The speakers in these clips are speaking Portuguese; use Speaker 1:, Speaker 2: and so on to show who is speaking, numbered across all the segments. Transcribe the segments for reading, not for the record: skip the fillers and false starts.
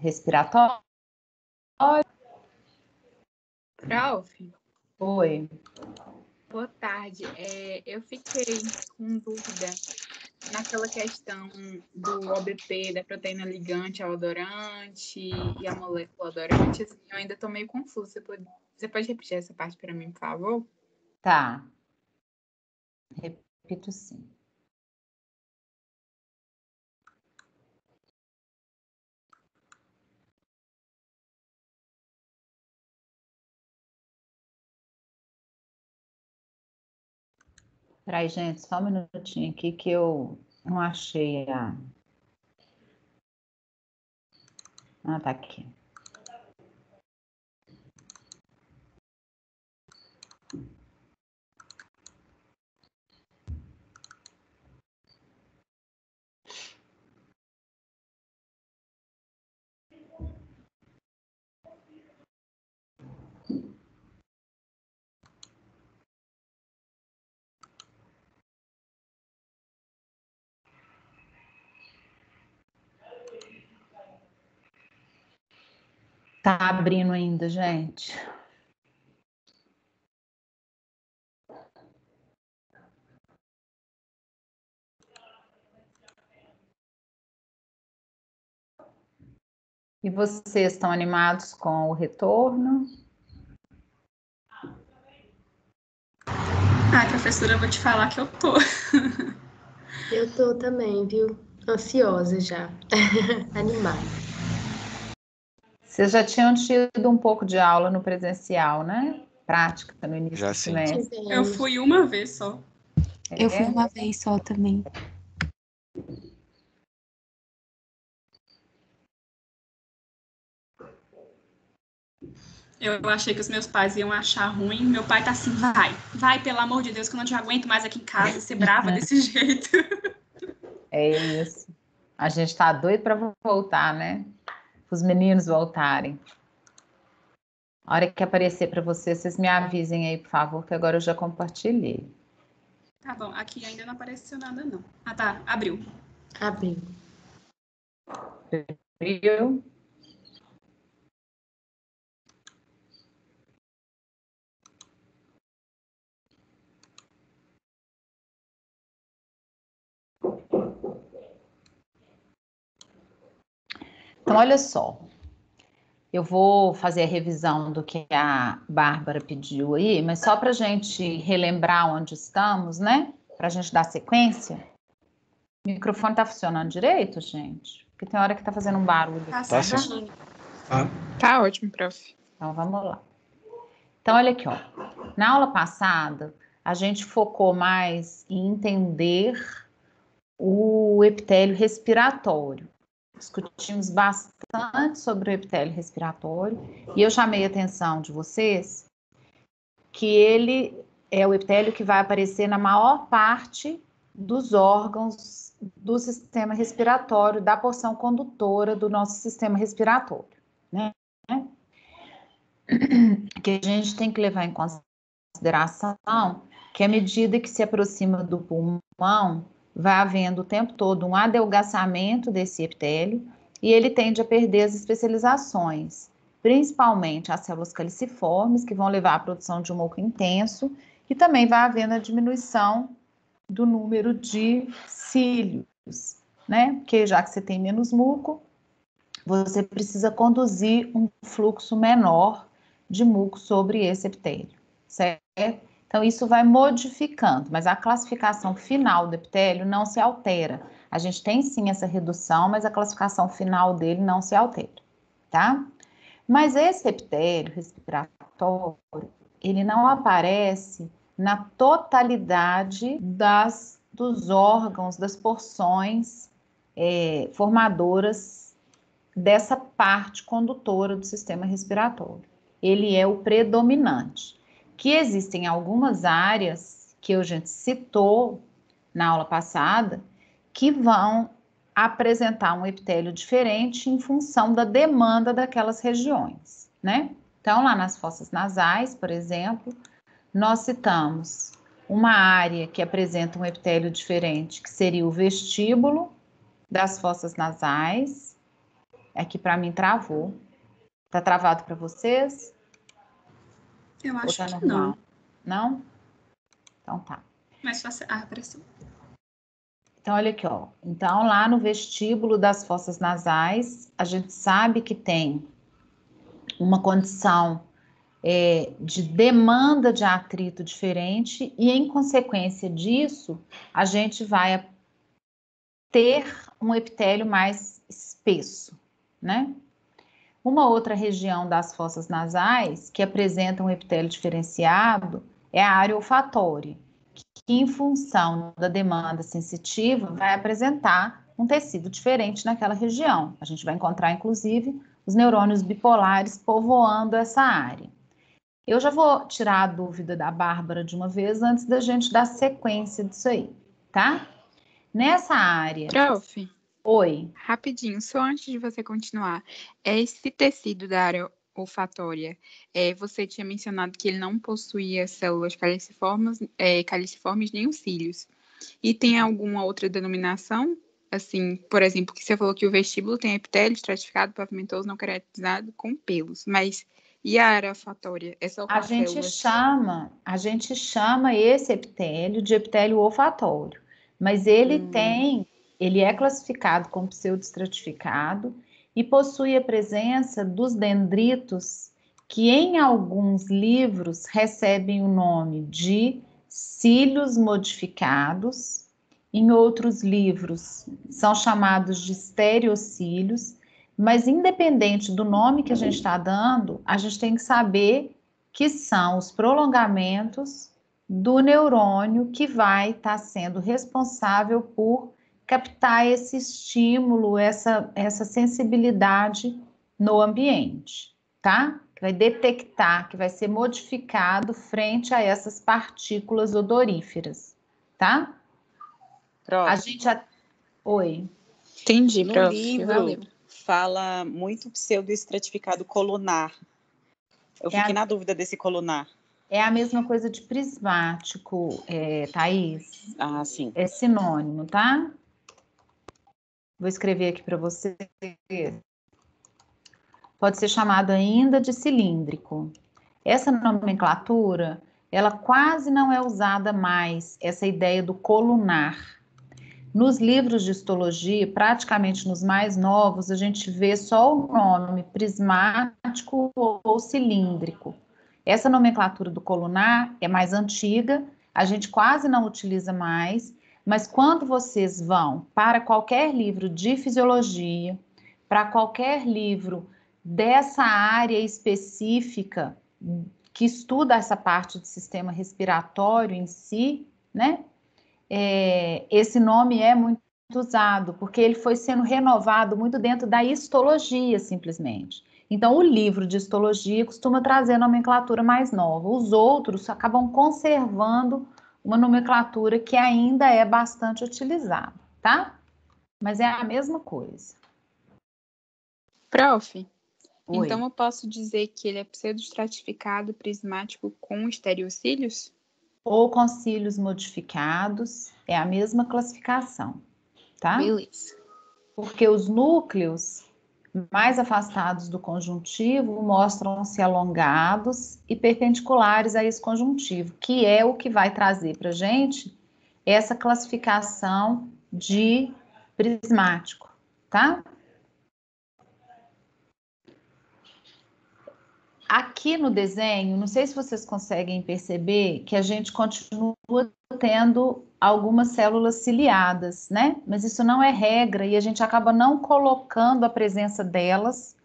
Speaker 1: respiratório.
Speaker 2: Prof,
Speaker 1: Oi.
Speaker 2: boa tarde. Eu fiquei com dúvida naquela questão do OBP, da proteína ligante ao odorante e a molécula odorante. Assim, eu ainda estou meio confusa. Você pode repetir essa parte para mim, por favor?
Speaker 1: Tá. Repito sim. Peraí, gente, só um minutinho aqui que eu não achei a... Ah, tá aqui. Tá abrindo ainda, gente. E vocês estão animados com o retorno?
Speaker 3: Ai, professora, eu vou te falar que eu tô.
Speaker 4: Eu tô também, viu? Ansiosa já. Animada.
Speaker 1: Vocês já tinham tido um pouco de aula no presencial, né? Prática no início
Speaker 5: Já
Speaker 1: do
Speaker 5: sim.
Speaker 1: semestre.
Speaker 3: Eu fui uma vez só.
Speaker 6: Eu fui uma vez só também.
Speaker 3: Eu achei que os meus pais iam achar ruim. Meu pai tá assim, vai, pelo amor de Deus, que eu não te aguento mais aqui em casa, ser brava desse jeito.
Speaker 1: É isso. A gente tá doido para voltar, né? Os meninos voltarem. A hora que aparecer para vocês, vocês me avisem aí, por favor, que agora eu já compartilhei.
Speaker 3: Tá bom, aqui ainda não apareceu nada, não. Ah, tá, abriu.
Speaker 4: Abriu.
Speaker 1: Viu? Então, olha só. Eu vou fazer a revisão do que a Bárbara pediu aí, mas só para a gente relembrar onde estamos, né? Para a gente dar sequência. O microfone está funcionando direito, gente? Porque tem hora que está fazendo um barulho.
Speaker 3: Tá
Speaker 5: Tá
Speaker 3: certinho.
Speaker 2: Tá ótimo, prof.
Speaker 1: Então, vamos lá. Então, olha aqui, ó. Na aula passada, a gente focou mais em entender o epitélio respiratório. Discutimos bastante sobre o epitélio respiratório e eu chamei a atenção de vocês que ele é o epitélio que vai aparecer na maior parte dos órgãos do sistema respiratório, da porção condutora do nosso sistema respiratório, né? Que a gente tem que levar em consideração que à medida que se aproxima do pulmão, vai havendo o tempo todo um adelgaçamento desse epitélio e ele tende a perder as especializações, principalmente as células caliciformes, que vão levar à produção de um muco intenso, e também vai havendo a diminuição do número de cílios, né? Porque já que você tem menos muco, você precisa conduzir um fluxo menor de muco sobre esse epitélio, certo? Então, isso vai modificando, mas a classificação final do epitélio não se altera. A gente tem sim essa redução, mas a classificação final dele não se altera, tá? Mas esse epitélio respiratório, ele não aparece na totalidade dos órgãos, das porções formadoras dessa parte condutora do sistema respiratório. Ele é o predominante. Que existem algumas áreas que a gente citou na aula passada que vão apresentar um epitélio diferente em função da demanda daquelas regiões, né? Então, lá nas fossas nasais, por exemplo, nós citamos uma área que apresenta um epitélio diferente, que seria o vestíbulo das fossas nasais, Aqui para mim travou. Tá travado para vocês?
Speaker 3: Eu acho
Speaker 1: Ou tá
Speaker 3: que
Speaker 1: normal?
Speaker 3: não.
Speaker 1: Não? Então tá.
Speaker 3: Mas apareceu.
Speaker 1: Então, olha aqui, ó. Então, lá no vestíbulo das fossas nasais, a gente sabe que tem uma condição de demanda de atrito diferente e, em consequência disso, a gente vai ter um epitélio mais espesso, né? Uma outra região das fossas nasais que apresenta um epitélio diferenciado é a área olfatória, que em função da demanda sensitiva vai apresentar um tecido diferente naquela região. A gente vai encontrar, inclusive, os neurônios bipolares povoando essa área. Eu já vou tirar a dúvida da Bárbara de uma vez antes da gente dar sequência disso aí, tá? Nessa área...
Speaker 2: Prof.
Speaker 1: Oi.
Speaker 2: Rapidinho, só antes de você continuar. Esse tecido da área olfatória, você tinha mencionado que ele não possuía células caliciformes nem os cílios. E tem alguma outra denominação? Assim, por exemplo, que você falou que o vestíbulo tem epitélio estratificado, pavimentoso, não caracterizado, com pelos. Mas e a área olfatória? É só com células?
Speaker 1: A gente chama esse epitélio de epitélio olfatório, mas ele é classificado como pseudoestratificado e possui a presença dos dendritos que em alguns livros recebem o nome de cílios modificados, em outros livros são chamados de estereocílios, mas independente do nome que a gente está dando, a gente tem que saber que são os prolongamentos do neurônio que vai estar sendo responsável por captar esse estímulo, essa sensibilidade no ambiente, tá? Que vai detectar, que vai ser modificado frente a essas partículas odoríferas, tá?
Speaker 5: Prof.
Speaker 1: A gente... Oi.
Speaker 2: Entendi,
Speaker 5: No
Speaker 2: prof.
Speaker 5: livro
Speaker 2: Valeu.
Speaker 5: fala muito pseudoestratificado colunar. Eu fiquei na dúvida desse colunar.
Speaker 1: É a mesma coisa de prismático, Thaís.
Speaker 5: Ah, sim.
Speaker 1: É sinônimo, tá? Vou escrever aqui para você. Pode ser chamado ainda de cilíndrico. Essa nomenclatura, ela quase não é usada mais, essa ideia do colunar. Nos livros de histologia, praticamente nos mais novos, a gente vê só o nome prismático ou cilíndrico. Essa nomenclatura do colunar é mais antiga, a gente quase não utiliza mais, mas quando vocês vão para qualquer livro de fisiologia, para qualquer livro dessa área específica que estuda essa parte do sistema respiratório em si, né? Esse nome é muito usado, porque ele foi sendo renovado muito dentro da histologia, simplesmente. Então, o livro de histologia costuma trazer a nomenclatura mais nova. Os outros acabam conservando uma nomenclatura que ainda é bastante utilizada, tá? Mas é a mesma coisa.
Speaker 2: Prof.
Speaker 1: Oi.
Speaker 2: Então eu posso dizer que ele é pseudoestratificado prismático com estereocílios?
Speaker 1: Ou com cílios modificados, é a mesma classificação, tá?
Speaker 2: Beleza.
Speaker 1: Porque os núcleos mais afastados do conjuntivo mostram-se alongados e perpendiculares a esse conjuntivo, que é o que vai trazer para a gente essa classificação de prismático, tá? Aqui no desenho, não sei se vocês conseguem perceber que a gente continua tendo algumas células ciliadas, né? Mas isso não é regra e a gente acaba não colocando a presença delas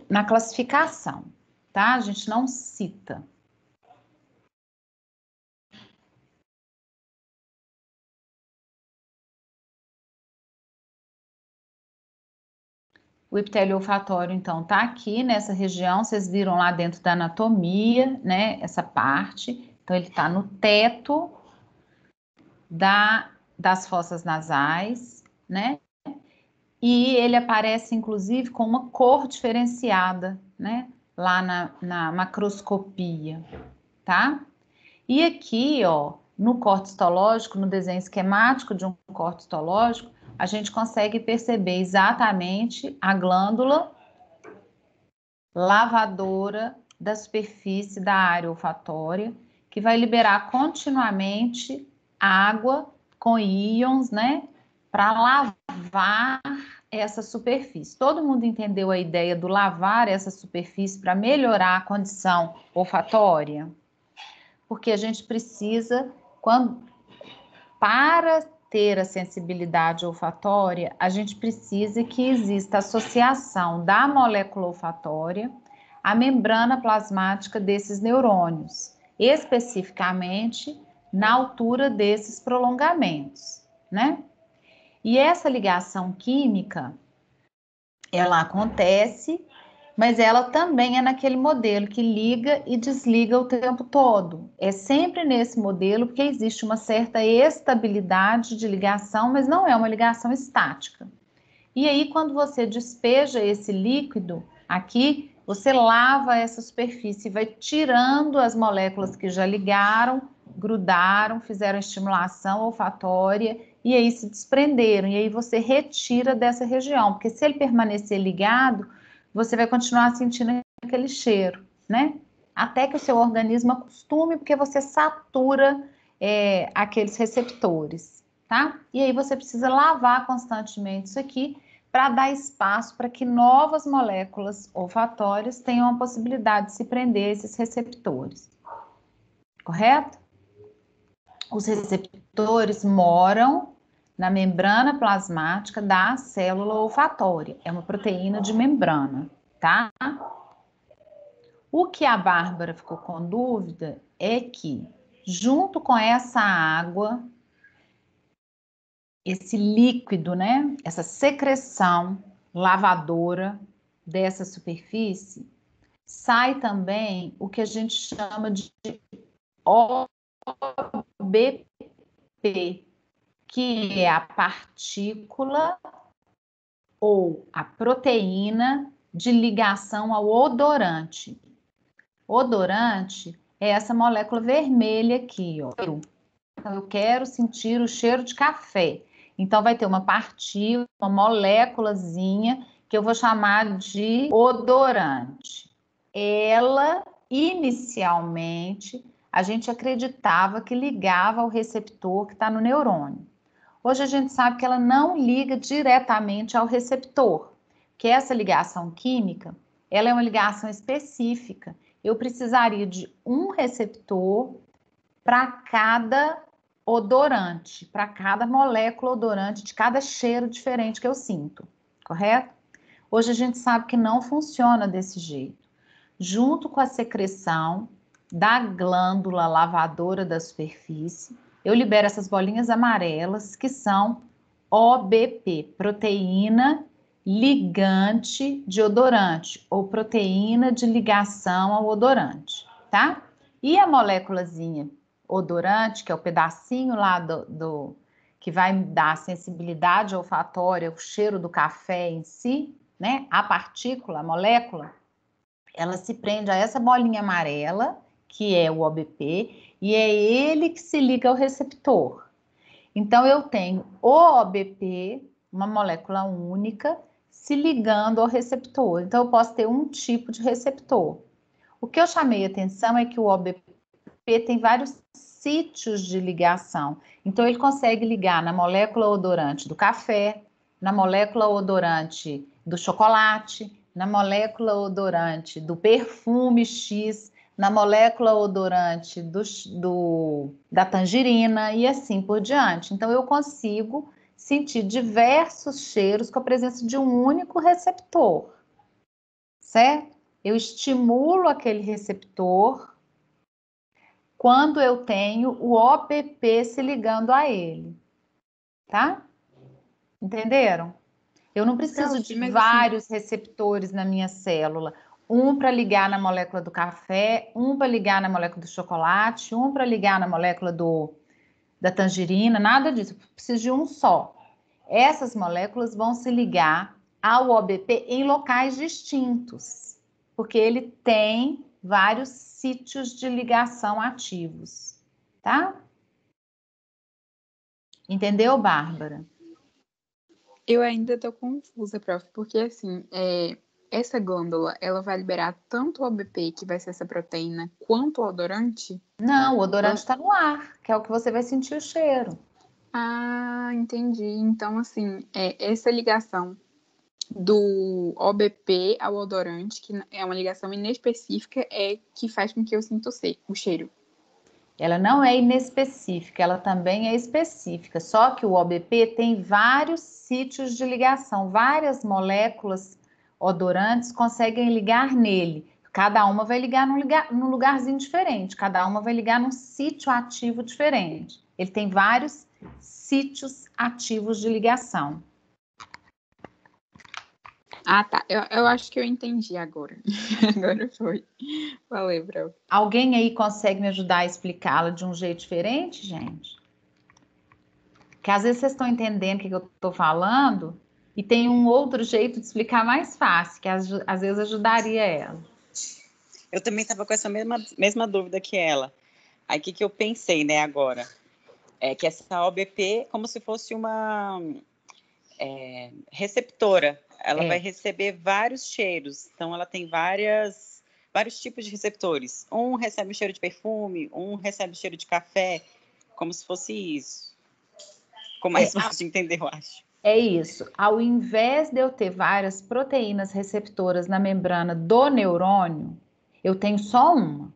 Speaker 1: na classificação, tá? A gente não cita. O epitélio olfatório, então, tá aqui nessa região, vocês viram lá dentro da anatomia, né? Essa parte. Então, ele tá no teto das fossas nasais, né? E ele aparece, inclusive, com uma cor diferenciada, né? Lá na macroscopia, tá? E aqui, ó, no corte histológico, no desenho esquemático de um corte histológico, a gente consegue perceber exatamente a glândula lavadora da superfície da área olfatória, que vai liberar continuamente água com íons, né, para lavar essa superfície. Todo mundo entendeu a ideia do lavar essa superfície para melhorar a condição olfatória? Porque a gente precisa, para ter a sensibilidade olfatória, a gente precisa que exista associação da molécula olfatória à membrana plasmática desses neurônios, especificamente na altura desses prolongamentos, né? E essa ligação química, ela acontece, mas ela também é naquele modelo que liga e desliga o tempo todo. É sempre nesse modelo, porque existe uma certa estabilidade de ligação, mas não é uma ligação estática. E aí, quando você despeja esse líquido aqui, você lava essa superfície e vai tirando as moléculas que já ligaram, grudaram, fizeram estimulação olfatória e aí se desprenderam. E aí você retira dessa região, porque se ele permanecer ligado, você vai continuar sentindo aquele cheiro, né? Até que o seu organismo acostume, porque você satura aqueles receptores, tá? E aí você precisa lavar constantemente isso aqui para dar espaço para que novas moléculas olfatórias tenham a possibilidade de se prender a esses receptores. Correto? Os receptores moram na membrana plasmática da célula olfatória. É uma proteína de membrana, tá? O que a Bárbara ficou com dúvida é que, junto com essa água, esse líquido, né? Essa secreção lavadora dessa superfície, sai também o que a gente chama de OBP, que é a partícula ou a proteína de ligação ao odorante. Odorante é essa molécula vermelha aqui, ó. Então, eu quero sentir o cheiro de café. Então, vai ter uma partícula, uma moléculazinha, que eu vou chamar de odorante. Ela, inicialmente, a gente acreditava que ligava ao receptor que está no neurônio. Hoje a gente sabe que ela não liga diretamente ao receptor, que essa ligação química, ela é uma ligação específica. Eu precisaria de um receptor para cada odorante, para cada molécula odorante, de cada cheiro diferente que eu sinto, correto? Hoje a gente sabe que não funciona desse jeito. Junto com a secreção da glândula lavadora da superfície, eu libero essas bolinhas amarelas que são OBP, proteína ligante de odorante, ou proteína de ligação ao odorante, tá? E a moléculazinha odorante, que é o pedacinho lá que vai dar a sensibilidade olfatória, o cheiro do café em si, né? A partícula, a molécula, ela se prende a essa bolinha amarela, que é o OBP, e é ele que se liga ao receptor. Então, eu tenho o OBP, uma molécula única, se ligando ao receptor. Então, eu posso ter um tipo de receptor. O que eu chamei a atenção é que o OBP tem vários sítios de ligação. Então, ele consegue ligar na molécula odorante do café, na molécula odorante do chocolate, na molécula odorante do perfume X, na molécula odorante da tangerina e assim por diante. Então, eu consigo sentir diversos cheiros com a presença de um único receptor, certo? Eu estimulo aquele receptor quando eu tenho o OBP se ligando a ele, tá? Entenderam? Eu não preciso de vários receptores na minha célula. Um para ligar na molécula do café, um para ligar na molécula do chocolate, um para ligar na molécula da tangerina, nada disso. Eu preciso de um só. Essas moléculas vão se ligar ao OBP em locais distintos, porque ele tem vários sítios de ligação ativos, tá? Entendeu, Bárbara?
Speaker 2: Eu ainda estou confusa, prof, porque assim, essa glândula, ela vai liberar tanto o OBP, que vai ser essa proteína, quanto o odorante?
Speaker 1: Não, o odorante está no ar, que é o que você vai sentir o cheiro.
Speaker 2: Ah, entendi. Então, assim, essa ligação do OBP ao odorante, que é uma ligação inespecífica, é que faz com que eu sinta o cheiro.
Speaker 1: Ela não é inespecífica, ela também é específica, só que o OBP tem vários sítios de ligação, várias moléculas odorantes conseguem ligar nele. Cada uma vai ligar num lugarzinho diferente, cada uma vai ligar num sítio ativo diferente. Ele tem vários sítios ativos de ligação.
Speaker 2: Ah, tá. Eu acho que eu entendi agora. Agora foi. Valeu, prof.
Speaker 1: Alguém aí consegue me ajudar a explicá-la de um jeito diferente, gente? Porque às vezes vocês estão entendendo o que eu estou falando e tem um outro jeito de explicar mais fácil, que às vezes ajudaria ela.
Speaker 5: Eu também estava com essa mesma dúvida que ela. Aí o que eu pensei, né, agora? É que essa OBP é como se fosse uma receptora. Ela vai receber vários cheiros. Então, ela tem vários tipos de receptores. Um recebe o cheiro de perfume, um recebe o cheiro de café, como se fosse isso. Ficou mais fácil de entender, eu acho.
Speaker 1: É isso. Ao invés de eu ter várias proteínas receptoras na membrana do neurônio, eu tenho só uma.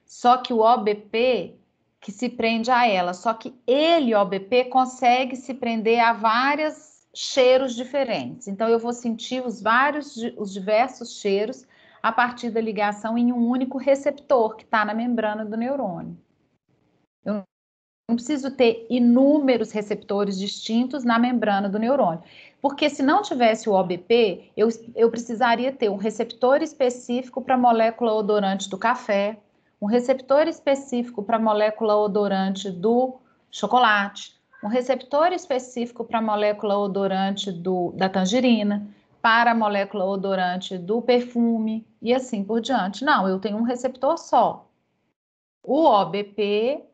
Speaker 1: Só que o OBP que se prende a ela. Só que ele, OBP, consegue se prender a vários cheiros diferentes. Então, eu vou sentir os diversos cheiros a partir da ligação em um único receptor que está na membrana do neurônio. Eu não preciso ter inúmeros receptores distintos na membrana do neurônio. Porque se não tivesse o OBP, eu precisaria ter um receptor específico para a molécula odorante do café, um receptor específico para a molécula odorante do chocolate, um receptor específico para a molécula odorante da tangerina, para a molécula odorante do perfume e assim por diante. Não, eu tenho um receptor só. O OBP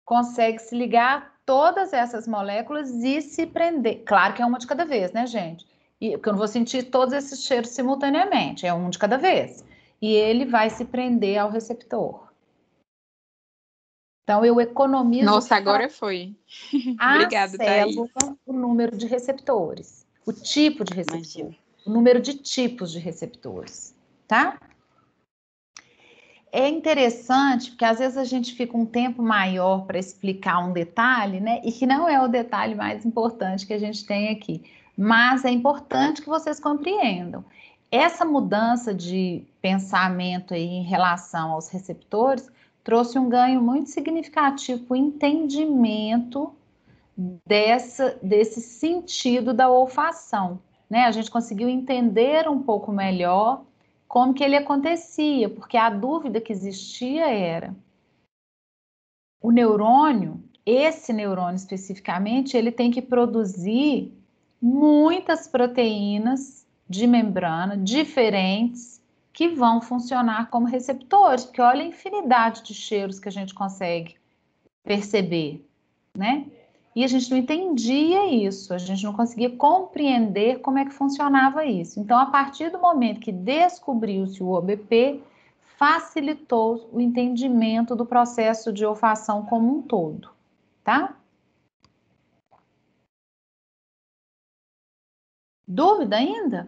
Speaker 1: consegue se ligar a todas essas moléculas e se prender. Claro que é uma de cada vez, né, gente? Porque eu não vou sentir todos esses cheiros simultaneamente, é um de cada vez. E ele vai se prender ao receptor. Então, eu economizo...
Speaker 2: Nossa, agora foi. Obrigada,
Speaker 1: célula, o número de receptores, o tipo de receptor,
Speaker 5: Imagina.
Speaker 1: o número de tipos de receptores, tá? É interessante, porque às vezes a gente fica um tempo maior para explicar um detalhe, né? E que não é o detalhe mais importante que a gente tem aqui. Mas é importante que vocês compreendam. Essa mudança de pensamento aí em relação aos receptores trouxe um ganho muito significativo para o entendimento desse sentido da olfação, né? A gente conseguiu entender um pouco melhor como que ele acontecia, porque a dúvida que existia era o neurônio, esse neurônio especificamente, ele tem que produzir muitas proteínas de membrana diferentes que vão funcionar como receptores, porque olha a infinidade de cheiros que a gente consegue perceber, né? E a gente não entendia isso, a gente não conseguia compreender como é que funcionava isso. Então, a partir do momento que descobriu-se o OBP, facilitou o entendimento do processo de olfação como um todo, tá? Dúvida ainda?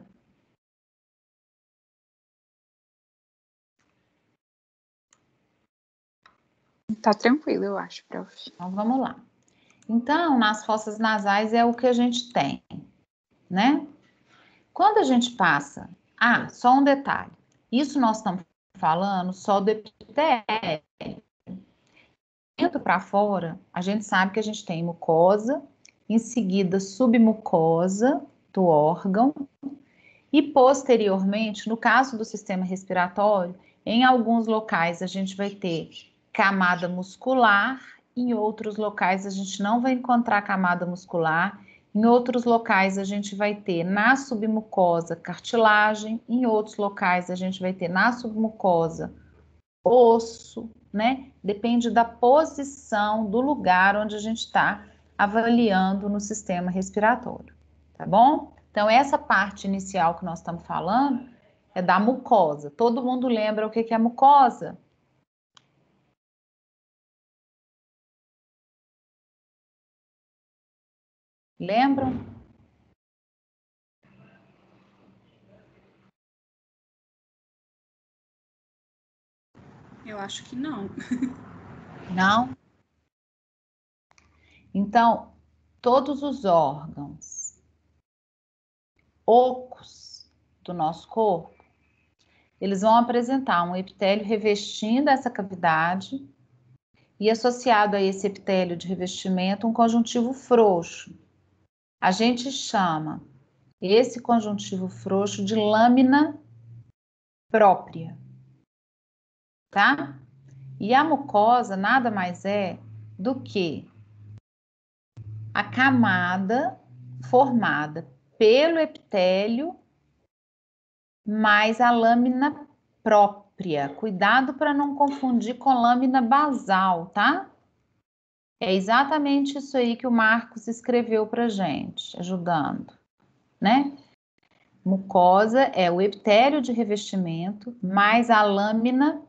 Speaker 2: Tá tranquilo, eu acho, prof.
Speaker 1: Então, vamos lá. Então, nas fossas nasais é o que a gente tem, né? Quando a gente passa... Ah, só um detalhe. Isso nós estamos falando só do epitélio. Dentro para fora, a gente sabe que a gente tem mucosa, em seguida submucosa do órgão e posteriormente, no caso do sistema respiratório, em alguns locais a gente vai ter camada muscular, em outros locais a gente não vai encontrar camada muscular, em outros locais a gente vai ter na submucosa cartilagem, em outros locais a gente vai ter na submucosa osso, né? Depende da posição do lugar onde a gente está avaliando no sistema respiratório, tá bom? Então, essa parte inicial que nós estamos falando é da mucosa. Todo mundo lembra o que é mucosa? Lembram?
Speaker 3: Eu acho que não.
Speaker 1: Não? Então, todos os órgãos ocos do nosso corpo, eles vão apresentar um epitélio revestindo essa cavidade e associado a esse epitélio de revestimento um conjuntivo frouxo. A gente chama esse conjuntivo frouxo de lâmina própria, tá? E a mucosa nada mais é do que a camada formada pelo epitélio mais a lâmina própria. Cuidado para não confundir com lâmina basal, tá? É exatamente isso aí que o Marcos escreveu para gente, ajudando, né? Mucosa é o epitélio de revestimento mais a lâmina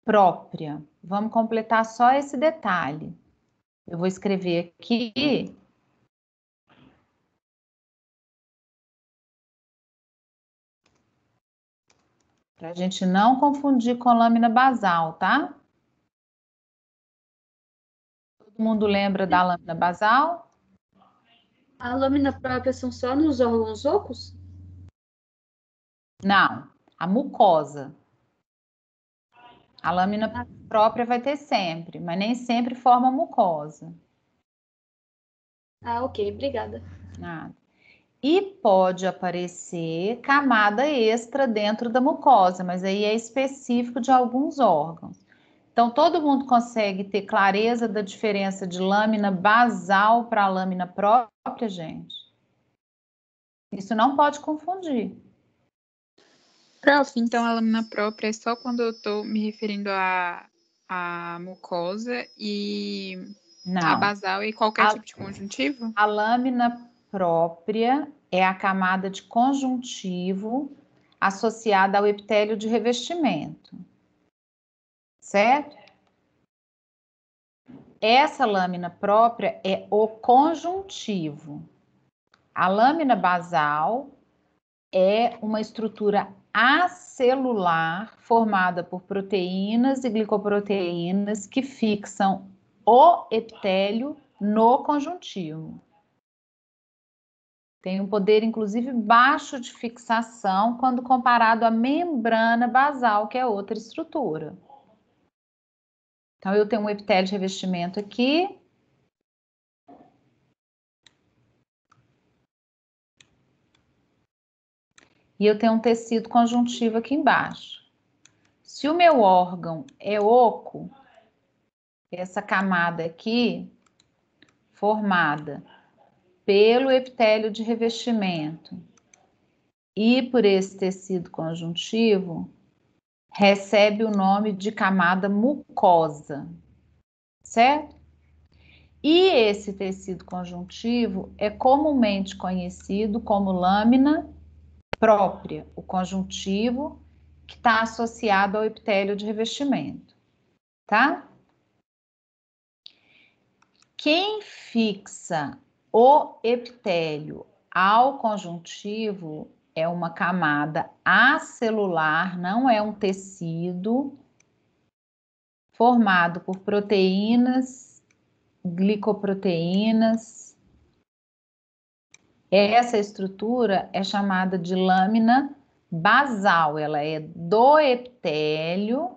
Speaker 1: própria. Vamos completar só esse detalhe. Eu vou escrever aqui. Para a gente não confundir com lâmina basal, tá? Todo mundo lembra da lâmina basal?
Speaker 7: A lâmina própria são só nos órgãos ocos?
Speaker 1: Não, a mucosa. A lâmina própria vai ter sempre, mas nem sempre forma mucosa.
Speaker 7: Ah, ok, obrigada.
Speaker 1: Nada. E pode aparecer camada extra dentro da mucosa, mas aí é específico de alguns órgãos. Então, todo mundo consegue ter clareza da diferença de lâmina basal para a lâmina própria, gente? Isso não pode confundir.
Speaker 2: Prof, então a lâmina própria é só quando eu estou me referindo à mucosa e a
Speaker 1: Não.
Speaker 2: basal e qualquer tipo de conjuntivo?
Speaker 1: A lâmina própria é a camada de conjuntivo associada ao epitélio de revestimento, certo? Essa lâmina própria é o conjuntivo. A lâmina basal é uma estrutura acelular formada por proteínas e glicoproteínas que fixam o epitélio no conjuntivo. Tem um poder, inclusive, baixo de fixação quando comparado à membrana basal, que é outra estrutura. Então, eu tenho um epitélio de revestimento aqui. E eu tenho um tecido conjuntivo aqui embaixo. Se o meu órgão é oco, essa camada aqui, formada pelo epitélio de revestimento e por esse tecido conjuntivo, recebe o nome de camada mucosa, certo? E esse tecido conjuntivo é comumente conhecido como lâmina própria, o conjuntivo que está associado ao epitélio de revestimento, tá? Quem fixa o epitélio ao conjuntivo é uma camada acelular, não é um tecido formado por proteínas, glicoproteínas. Essa estrutura é chamada de lâmina basal, ela é do epitélio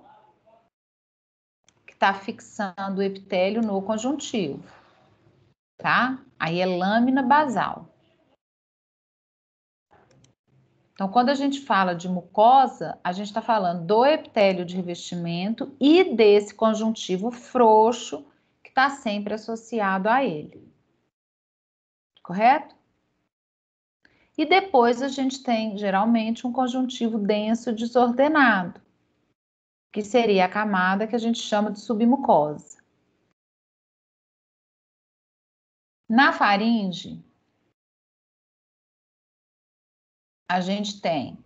Speaker 1: que está fixando o epitélio no conjuntivo, tá? Aí é lâmina basal. Então, quando a gente fala de mucosa, a gente está falando do epitélio de revestimento e desse conjuntivo frouxo que está sempre associado a ele. Correto? E depois a gente tem, geralmente, um conjuntivo denso desordenado, que seria a camada que a gente chama de submucosa. Na faringe, a gente tem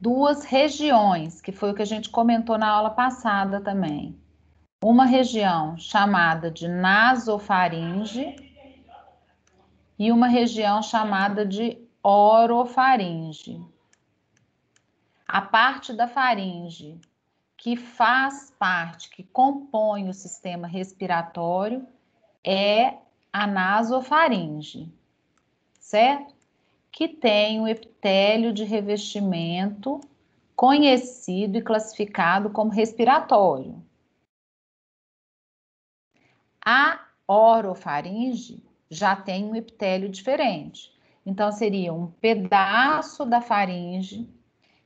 Speaker 1: duas regiões, que foi o que a gente comentou na aula passada também. Uma região chamada de nasofaringe e uma região chamada de orofaringe. A parte da faringe que faz parte, que compõe o sistema respiratório, é a nasofaringe, certo? Que tem o epitélio de revestimento conhecido e classificado como respiratório. A orofaringe já tem um epitélio diferente. Então, seria um pedaço da faringe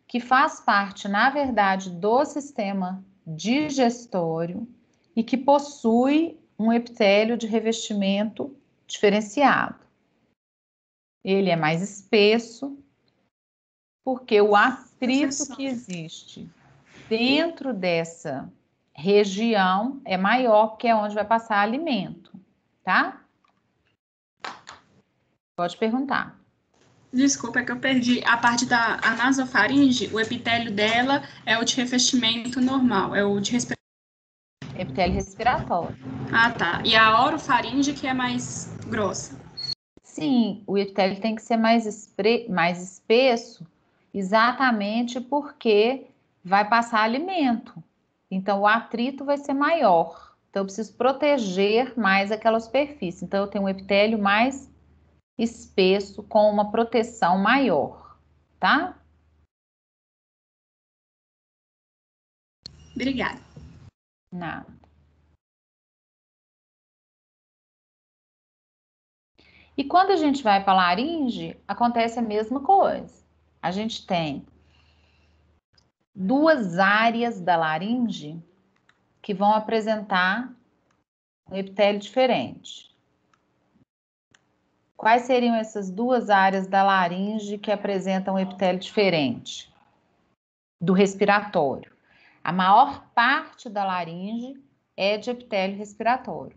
Speaker 1: que faz parte, na verdade, do sistema digestório e que possui um epitélio de revestimento diferenciado. Ele é mais espesso, porque o atrito que existe dentro dessa região é maior, que é onde vai passar alimento, tá? Pode perguntar.
Speaker 3: Desculpa, é que eu perdi a parte da nasofaringe, o epitélio dela é o de revestimento normal, é o de
Speaker 1: epitélio respiratório.
Speaker 3: Ah, tá. E a orofaringe que é mais grossa.
Speaker 1: Sim, o epitélio tem que ser mais espesso, exatamente porque vai passar alimento. Então, o atrito vai ser maior. Então, eu preciso proteger mais aquela superfície. Então, eu tenho um epitélio mais espesso, com uma proteção maior, tá?
Speaker 3: Obrigada.
Speaker 1: Nada. E quando a gente vai para a laringe, acontece a mesma coisa. A gente tem duas áreas da laringe que vão apresentar um epitélio diferente. Quais seriam essas duas áreas da laringe que apresentam um epitélio diferente do respiratório? A maior parte da laringe é de epitélio respiratório,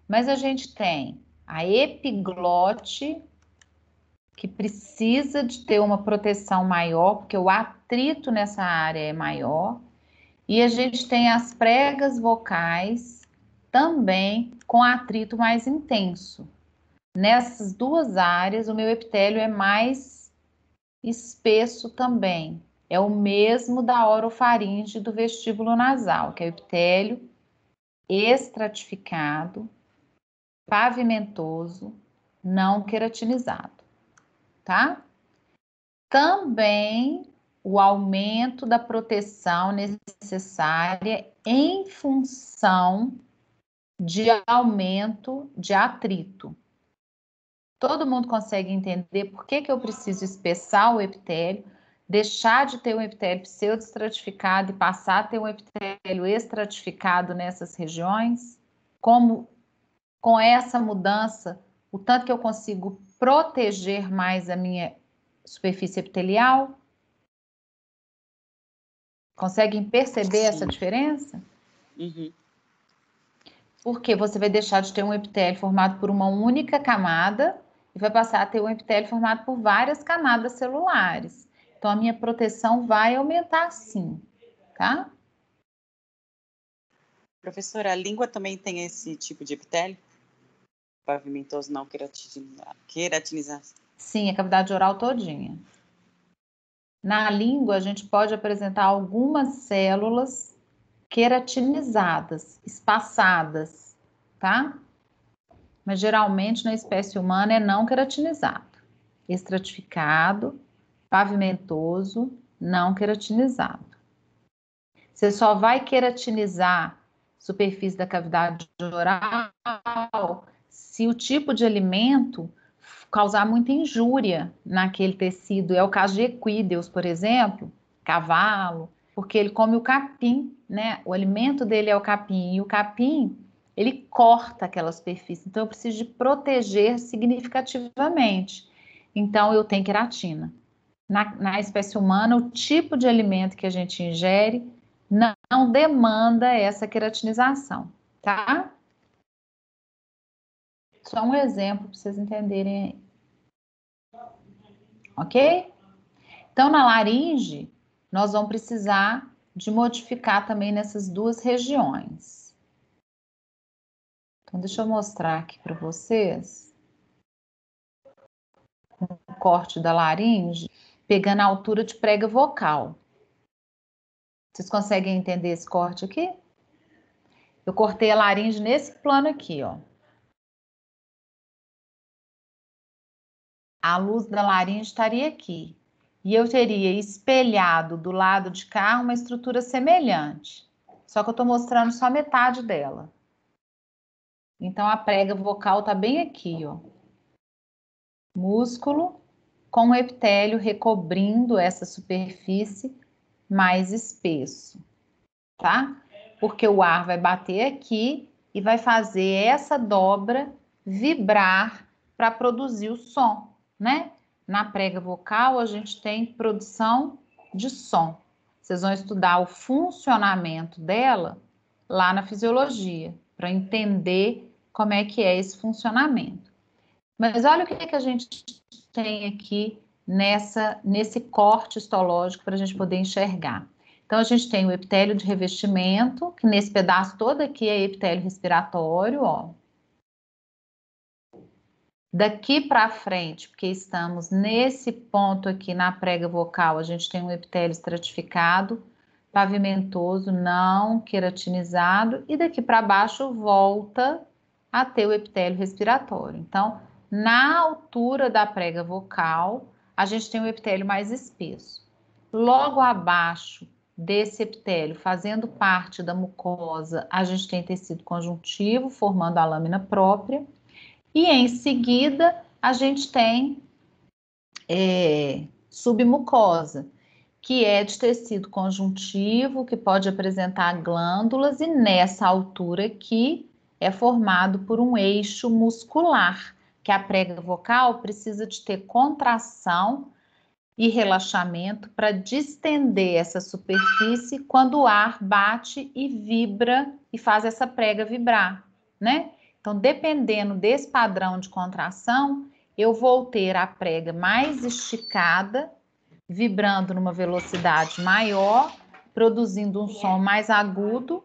Speaker 1: mas a gente tem a epiglote, que precisa de ter uma proteção maior, porque o atrito nessa área é maior, e a gente tem as pregas vocais também com atrito mais intenso. Nessas duas áreas, o meu epitélio é mais espesso também. É o mesmo da orofaringe do vestíbulo nasal, que é o epitélio estratificado, pavimentoso, não queratinizado, tá? Também o aumento da proteção necessária em função de aumento de atrito. Todo mundo consegue entender por que eu preciso espessar o epitélio, deixar de ter um epitélio pseudoestratificado e passar a ter um epitélio estratificado nessas regiões? Como com essa mudança, o tanto que eu consigo proteger mais a minha superfície epitelial? Conseguem perceber essa diferença?
Speaker 5: Uhum.
Speaker 1: Porque você vai deixar de ter um epitélio formado por uma única camada e vai passar a ter um epitélio formado por várias camadas celulares. Então, a minha proteção vai aumentar sim, tá?
Speaker 5: Professora, a língua também tem esse tipo de epitélio? Pavimentoso não queratinizado?
Speaker 1: Sim, a cavidade oral todinha. Na língua, a gente pode apresentar algumas células queratinizadas, espaçadas, tá? Mas geralmente na espécie humana é não queratinizado, estratificado, pavimentoso, não queratinizado. Você só vai queratinizar superfície da cavidade oral se o tipo de alimento causar muita injúria naquele tecido. É o caso de equídeos, por exemplo, cavalo, porque ele come o capim, né? O alimento dele é o capim, e o capim, ele corta aquela superfície. Então, eu preciso de proteger significativamente. Então, eu tenho queratina. Na espécie humana, o tipo de alimento que a gente ingere não demanda essa queratinização, tá? Só um exemplo para vocês entenderem aí. Ok? Então, na laringe, nós vamos precisar de modificar também nessas duas regiões. Então, deixa eu mostrar aqui para vocês o corte da laringe, pegando a altura de prega vocal. Vocês conseguem entender esse corte aqui? Eu cortei a laringe nesse plano aqui, ó. A luz da laringe estaria aqui. E eu teria espelhado do lado de cá uma estrutura semelhante. Só que eu estou mostrando só metade dela. Então, a prega vocal está bem aqui, ó. Músculo com o epitélio recobrindo essa superfície mais espesso, tá? Porque o ar vai bater aqui e vai fazer essa dobra vibrar para produzir o som, né? Na prega vocal, a gente tem produção de som. Vocês vão estudar o funcionamento dela lá na fisiologia, para entender como é que é esse funcionamento. Mas olha o que a gente tem aqui nesse corte histológico para a gente poder enxergar. Então, a gente tem o epitélio de revestimento, que nesse pedaço todo aqui é epitélio respiratório, ó. Daqui para frente, porque estamos nesse ponto aqui na prega vocal, a gente tem um epitélio estratificado, pavimentoso, não queratinizado, e daqui para baixo volta a ter o epitélio respiratório. Então, na altura da prega vocal, a gente tem um epitélio mais espesso. Logo abaixo desse epitélio, fazendo parte da mucosa, a gente tem tecido conjuntivo, formando a lâmina própria. E em seguida, a gente tem submucosa, que é de tecido conjuntivo, que pode apresentar glândulas, e nessa altura aqui é formado por um eixo muscular, que a prega vocal precisa de ter contração e relaxamento para distender essa superfície quando o ar bate e vibra e faz essa prega vibrar, né? Então, dependendo desse padrão de contração, eu vou ter a prega mais esticada, vibrando numa velocidade maior, produzindo um som mais agudo,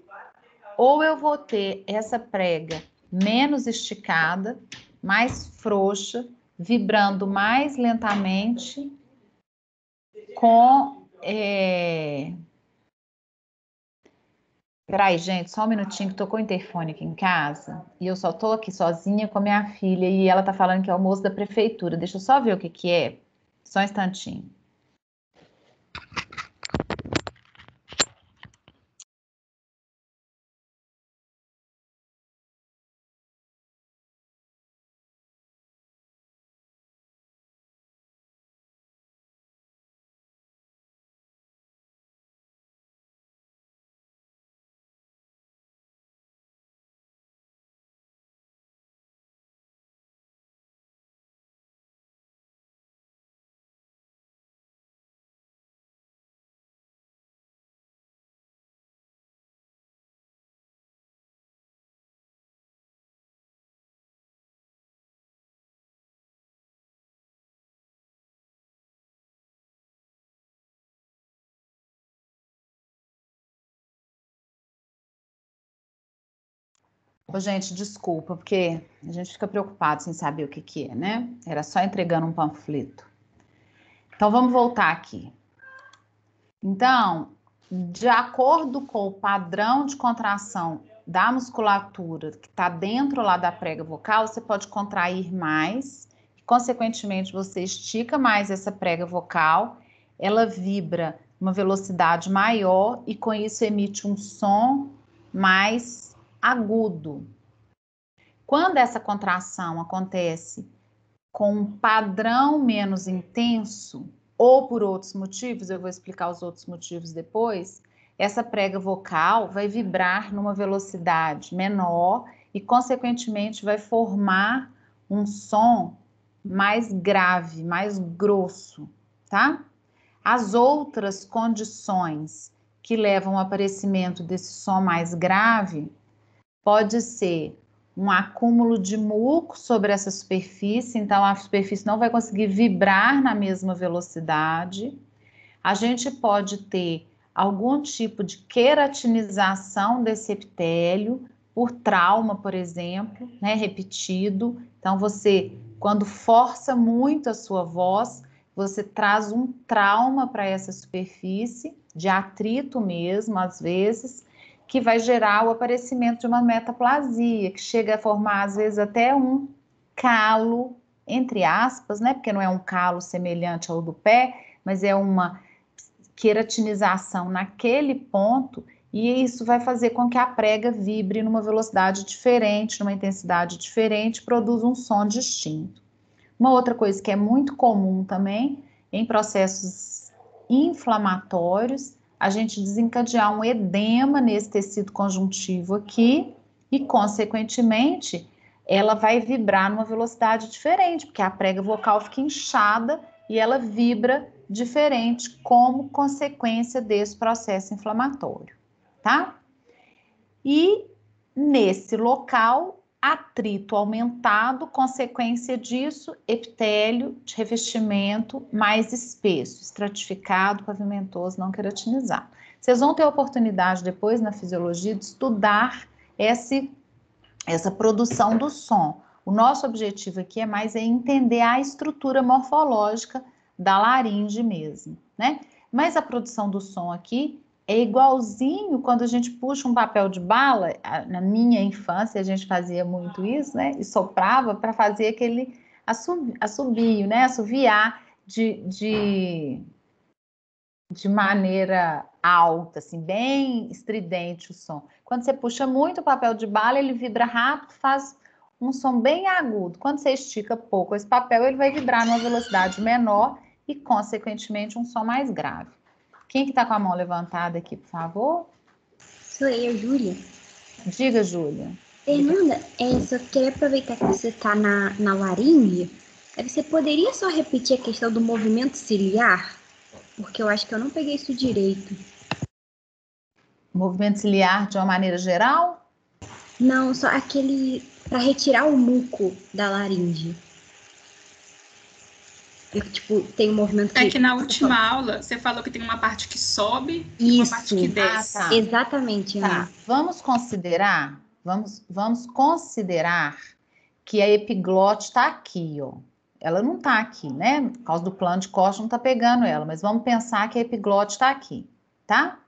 Speaker 1: ou eu vou ter essa prega menos esticada, mais frouxa, vibrando mais lentamente, com... Peraí, gente, só um minutinho que tocou o interfone aqui em casa e eu só tô aqui sozinha com a minha filha e ela tá falando que é o moço da prefeitura. Deixa eu só ver o que que é. Só um instantinho. Ô, gente, desculpa, porque a gente fica preocupado sem saber o que que é, né? Era só entregando um panfleto. Então, vamos voltar aqui. Então, de acordo com o padrão de contração da musculatura que está dentro lá da prega vocal, você pode contrair mais, e, consequentemente, você estica mais essa prega vocal, ela vibra uma velocidade maior e, com isso, emite um som mais agudo. Quando essa contração acontece com um padrão menos intenso, ou por outros motivos, eu vou explicar os outros motivos depois, essa prega vocal vai vibrar numa velocidade menor e, consequentemente, vai formar um som mais grave, mais grosso, tá? As outras condições que levam ao aparecimento desse som mais grave pode ser um acúmulo de muco sobre essa superfície, então a superfície não vai conseguir vibrar na mesma velocidade. A gente pode ter algum tipo de queratinização desse epitélio, por trauma, por exemplo, né, repetido. Então, você, quando força muito a sua voz, você traz um trauma para essa superfície, de atrito mesmo, às vezes, que vai gerar o aparecimento de uma metaplasia, que chega a formar, às vezes, até um calo, entre aspas, né? Porque não é um calo semelhante ao do pé, mas é uma queratinização naquele ponto, e isso vai fazer com que a prega vibre numa velocidade diferente, numa intensidade diferente, produza um som distinto. Uma outra coisa que é muito comum também, em processos inflamatórios, a gente desencadear um edema nesse tecido conjuntivo aqui e, consequentemente, ela vai vibrar numa velocidade diferente, porque a prega vocal fica inchada e ela vibra diferente como consequência desse processo inflamatório, tá? E nesse local, atrito aumentado, consequência disso, epitélio de revestimento mais espesso, estratificado, pavimentoso, não queratinizado. Vocês vão ter a oportunidade depois na fisiologia de estudar essa produção do som. O nosso objetivo aqui é mais entender a estrutura morfológica da laringe mesmo, né? Mas a produção do som aqui é igualzinho quando a gente puxa um papel de bala. Na minha infância a gente fazia muito isso, né? E soprava para fazer aquele assobio, né? Assoviar de maneira alta, assim, bem estridente o som. Quando você puxa muito o papel de bala, ele vibra rápido, faz um som bem agudo. Quando você estica pouco esse papel, ele vai vibrar numa velocidade menor e, consequentemente, um som mais grave. Quem que tá com a mão levantada aqui, por favor?
Speaker 8: Sou eu, Júlia.
Speaker 1: Diga, Júlia.
Speaker 8: Fernanda, só queria aproveitar que você está na laringe. Você poderia só repetir a questão do movimento ciliar? Porque eu acho que eu não peguei isso direito.
Speaker 1: Movimento ciliar de uma maneira geral?
Speaker 8: Não, só aquele para retirar o muco da laringe. Tipo, tem um movimento que...
Speaker 3: É que na última aula você falou que tem uma parte que sobe e uma parte que desce.
Speaker 1: Tá.
Speaker 8: Exatamente, Ana.
Speaker 1: Tá. Vamos considerar que a epiglote está aqui, ó. Ela não está aqui, né? Por causa do plano de corte não está pegando ela, mas vamos pensar que a epiglote está aqui, tá?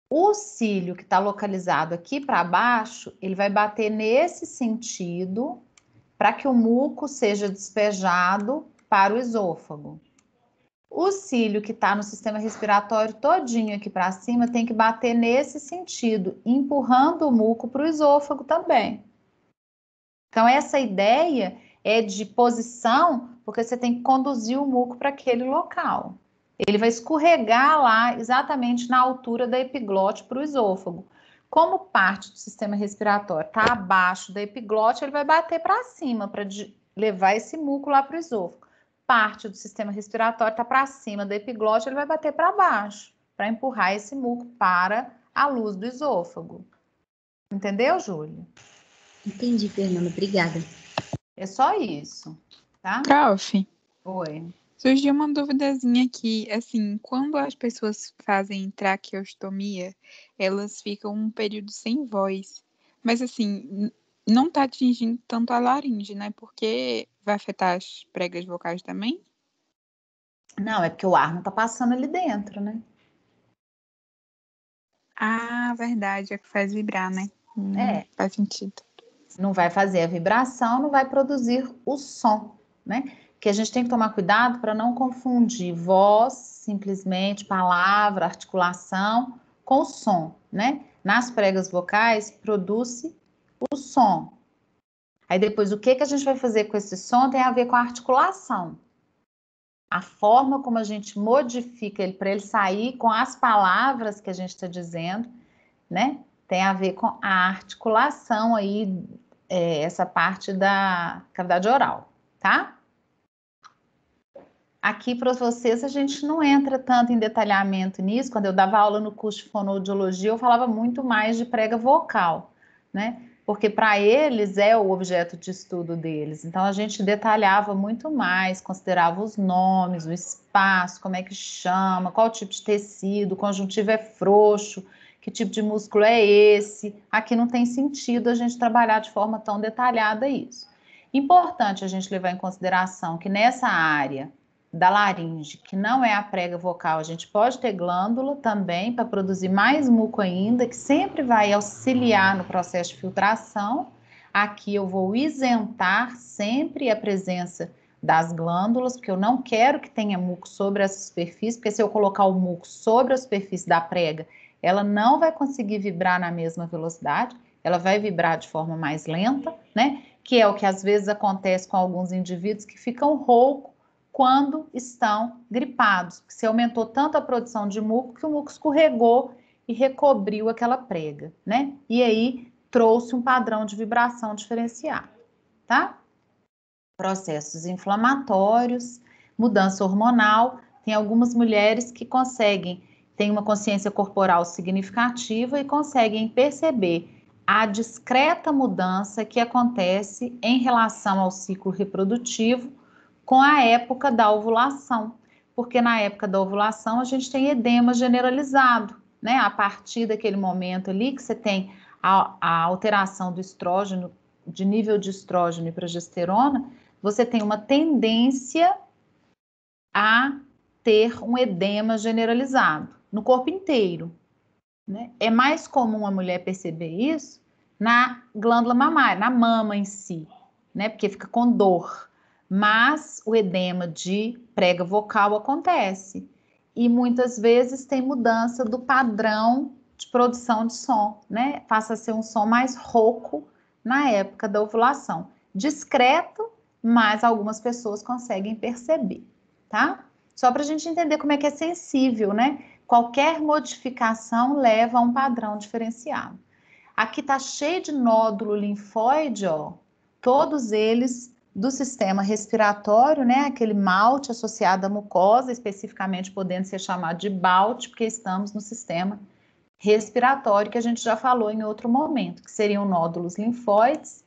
Speaker 1: O cílio que está localizado aqui para baixo, ele vai bater nesse sentido para que o muco seja despejado para o esôfago. O cílio que está no sistema respiratório todinho aqui para cima tem que bater nesse sentido, empurrando o muco para o esôfago também. Então, essa ideia é de posição, porque você tem que conduzir o muco para aquele local. Ele vai escorregar lá exatamente na altura da epiglote para o esôfago. Como parte do sistema respiratório está abaixo da epiglote, ele vai bater para cima para levar esse muco lá para o esôfago. Parte do sistema respiratório está para cima da epiglote, ele vai bater para baixo para empurrar esse muco para a luz do esôfago. Entendeu, Júlia?
Speaker 8: Entendi, Fernanda. Obrigada.
Speaker 1: É só isso, tá?
Speaker 9: Prof,
Speaker 1: Oi.
Speaker 9: surgiu uma duvidazinha aqui, assim, quando as pessoas fazem traqueostomia, elas ficam um período sem voz, mas assim, não tá atingindo tanto a laringe, né? Porque vai afetar as pregas vocais também?
Speaker 1: Não, é porque o ar não tá passando ali dentro, né?
Speaker 9: Ah, verdade, é que faz vibrar, né? Faz sentido.
Speaker 1: Não vai fazer a vibração, não vai produzir o som, né? Que a gente tem que tomar cuidado para não confundir voz, simplesmente palavra, articulação, com o som, né? Nas pregas vocais, produz-se o som. Aí depois, o que a gente vai fazer com esse som tem a ver com a articulação. A forma como a gente modifica ele para ele sair com as palavras que a gente está dizendo, né? Tem a ver com a articulação aí, essa parte da cavidade oral, tá? Aqui para vocês a gente não entra tanto em detalhamento nisso. Quando eu dava aula no curso de fonoaudiologia, eu falava muito mais de prega vocal, né? porque para eles é o objeto de estudo deles. Então a gente detalhava muito mais, considerava os nomes, o espaço, como é que chama, qual tipo de tecido, o conjuntivo é frouxo, que tipo de músculo é esse. Aqui não tem sentido a gente trabalhar de forma tão detalhada isso. Importante a gente levar em consideração que nessa área da laringe, que não é a prega vocal, a gente pode ter glândula também para produzir mais muco ainda, que sempre vai auxiliar no processo de filtração. Aqui eu vou isentar sempre a presença das glândulas, porque eu não quero que tenha muco sobre essa superfície, porque se eu colocar o muco sobre a superfície da prega, ela não vai conseguir vibrar na mesma velocidade, ela vai vibrar de forma mais lenta, né? Que é o que às vezes acontece com alguns indivíduos que ficam roucos quando estão gripados, porque se aumentou tanto a produção de muco que o muco escorregou e recobriu aquela prega, né? E aí trouxe um padrão de vibração diferenciado, tá? Processos inflamatórios, mudança hormonal. Tem algumas mulheres que têm uma consciência corporal significativa e conseguem perceber a discreta mudança que acontece em relação ao ciclo reprodutivo com a época da ovulação, porque na época da ovulação a gente tem edema generalizado, né? A partir daquele momento ali que você tem a alteração do estrógeno, de nível de estrógeno e progesterona, você tem uma tendência a ter um edema generalizado no corpo inteiro, né? É mais comum a mulher perceber isso na glândula mamária, na mama em si, né? Porque fica com dor. Mas o edema de prega vocal acontece. E muitas vezes tem mudança do padrão de produção de som, né? Passa a ser um som mais rouco na época da ovulação. Discreto, mas algumas pessoas conseguem perceber, tá? Só para a gente entender como é que é sensível, né? Qualquer modificação leva a um padrão diferenciado. Aqui tá cheio de nódulo linfóide, ó. Todos eles do sistema respiratório, né? Aquele malte associado à mucosa, especificamente podendo ser chamado de balte, porque estamos no sistema respiratório, que a gente já falou em outro momento, que seriam nódulos linfóides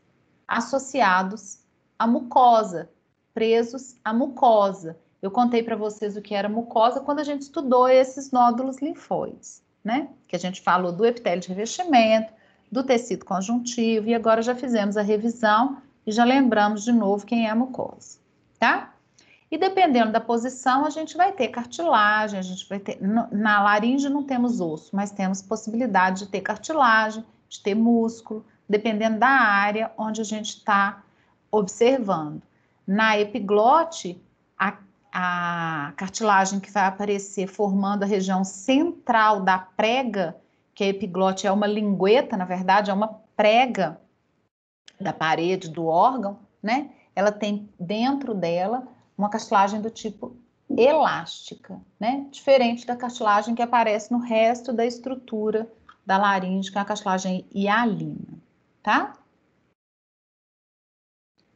Speaker 1: associados à mucosa, presos à mucosa. Eu contei para vocês o que era mucosa quando a gente estudou esses nódulos linfóides, né? Que a gente falou do epitélio de revestimento, do tecido conjuntivo, e agora já fizemos a revisão e já lembramos de novo quem é a mucosa, tá? E dependendo da posição, a gente vai ter cartilagem, a gente vai ter... Na laringe não temos osso, mas temos possibilidade de ter cartilagem, de ter músculo, dependendo da área onde a gente está observando. Na epiglote, a cartilagem que vai aparecer formando a região central da prega, que a epiglote é uma lingueta, na verdade, é uma prega da parede do órgão, né? Ela tem dentro dela uma cartilagem do tipo elástica, né? Diferente da cartilagem que aparece no resto da estrutura da laringe, que é a cartilagem hialina, tá?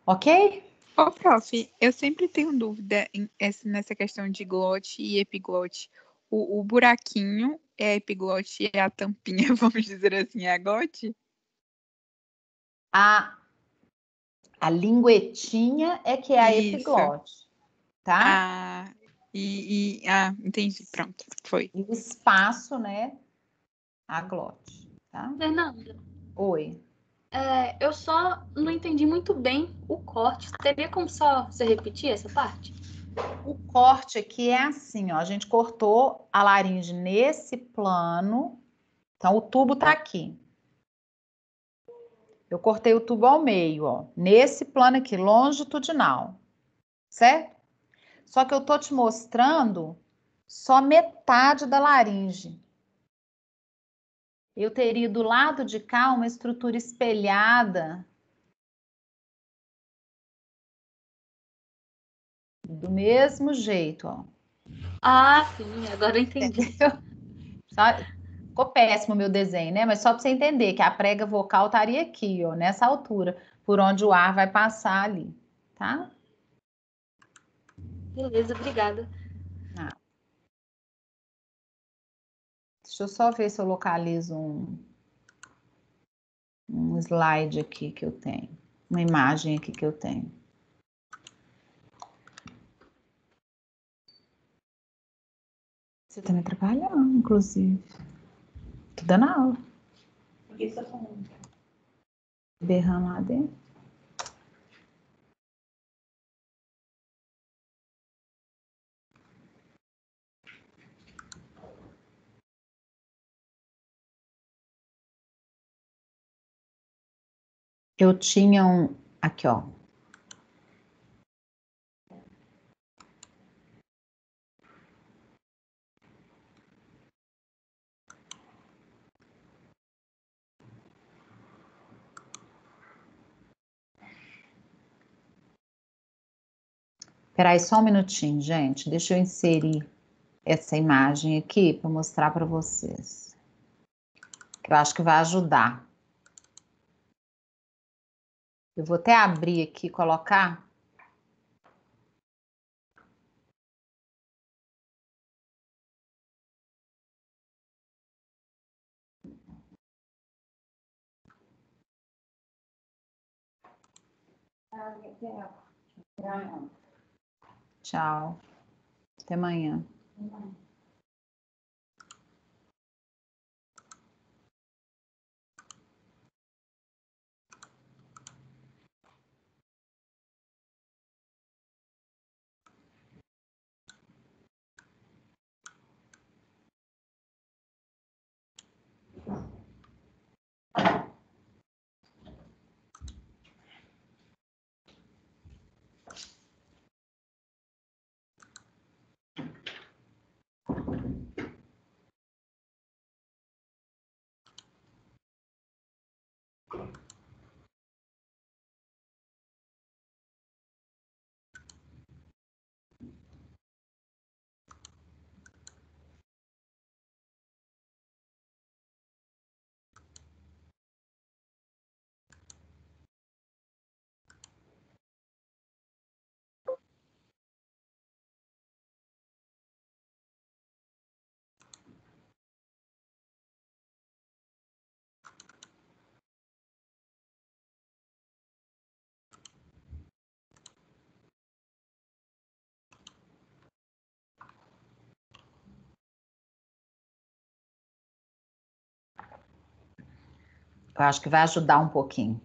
Speaker 1: Ok?
Speaker 9: Ô, prof, eu sempre tenho dúvida nessa questão de glote e epiglote. O buraquinho é a epiglote e a tampinha, vamos dizer assim, é a glote?
Speaker 1: A linguetinha é que é a
Speaker 9: Isso.
Speaker 1: epiglote, tá?
Speaker 9: Entendi, pronto, foi.
Speaker 1: E o espaço, né, a glote, tá?
Speaker 7: Fernanda,
Speaker 1: Oi.
Speaker 7: eu só não entendi muito bem o corte. Teria como só você repetir essa parte?
Speaker 1: O corte aqui é assim, ó, a gente cortou a laringe nesse plano, então o tubo tá aqui. Eu cortei o tubo ao meio, ó, nesse plano aqui, longitudinal, certo? Só que eu tô te mostrando só metade da laringe. Eu teria do lado de cá uma estrutura espelhada do mesmo jeito, ó.
Speaker 7: Ah, sim, agora eu entendi.
Speaker 1: Ficou péssimo o meu desenho, né? Mas só para você entender que a prega vocal estaria aqui, ó, nessa altura, por onde o ar vai passar ali, tá?
Speaker 7: Beleza, obrigada.
Speaker 1: Deixa eu só ver se eu localizo um um slide aqui que eu tenho, uma imagem aqui que eu tenho. Você tá me atrapalhando, inclusive. Tô dando aula.
Speaker 5: Por que você tá falando?
Speaker 1: Berrando lá dentro. Eu tinha um... Aqui, ó. Espera aí só um minutinho, gente. Deixa eu inserir essa imagem aqui para mostrar para vocês. Que eu acho que vai ajudar. Eu vou até abrir aqui e colocar. Tchau. Até amanhã. Eu acho que vai ajudar um pouquinho.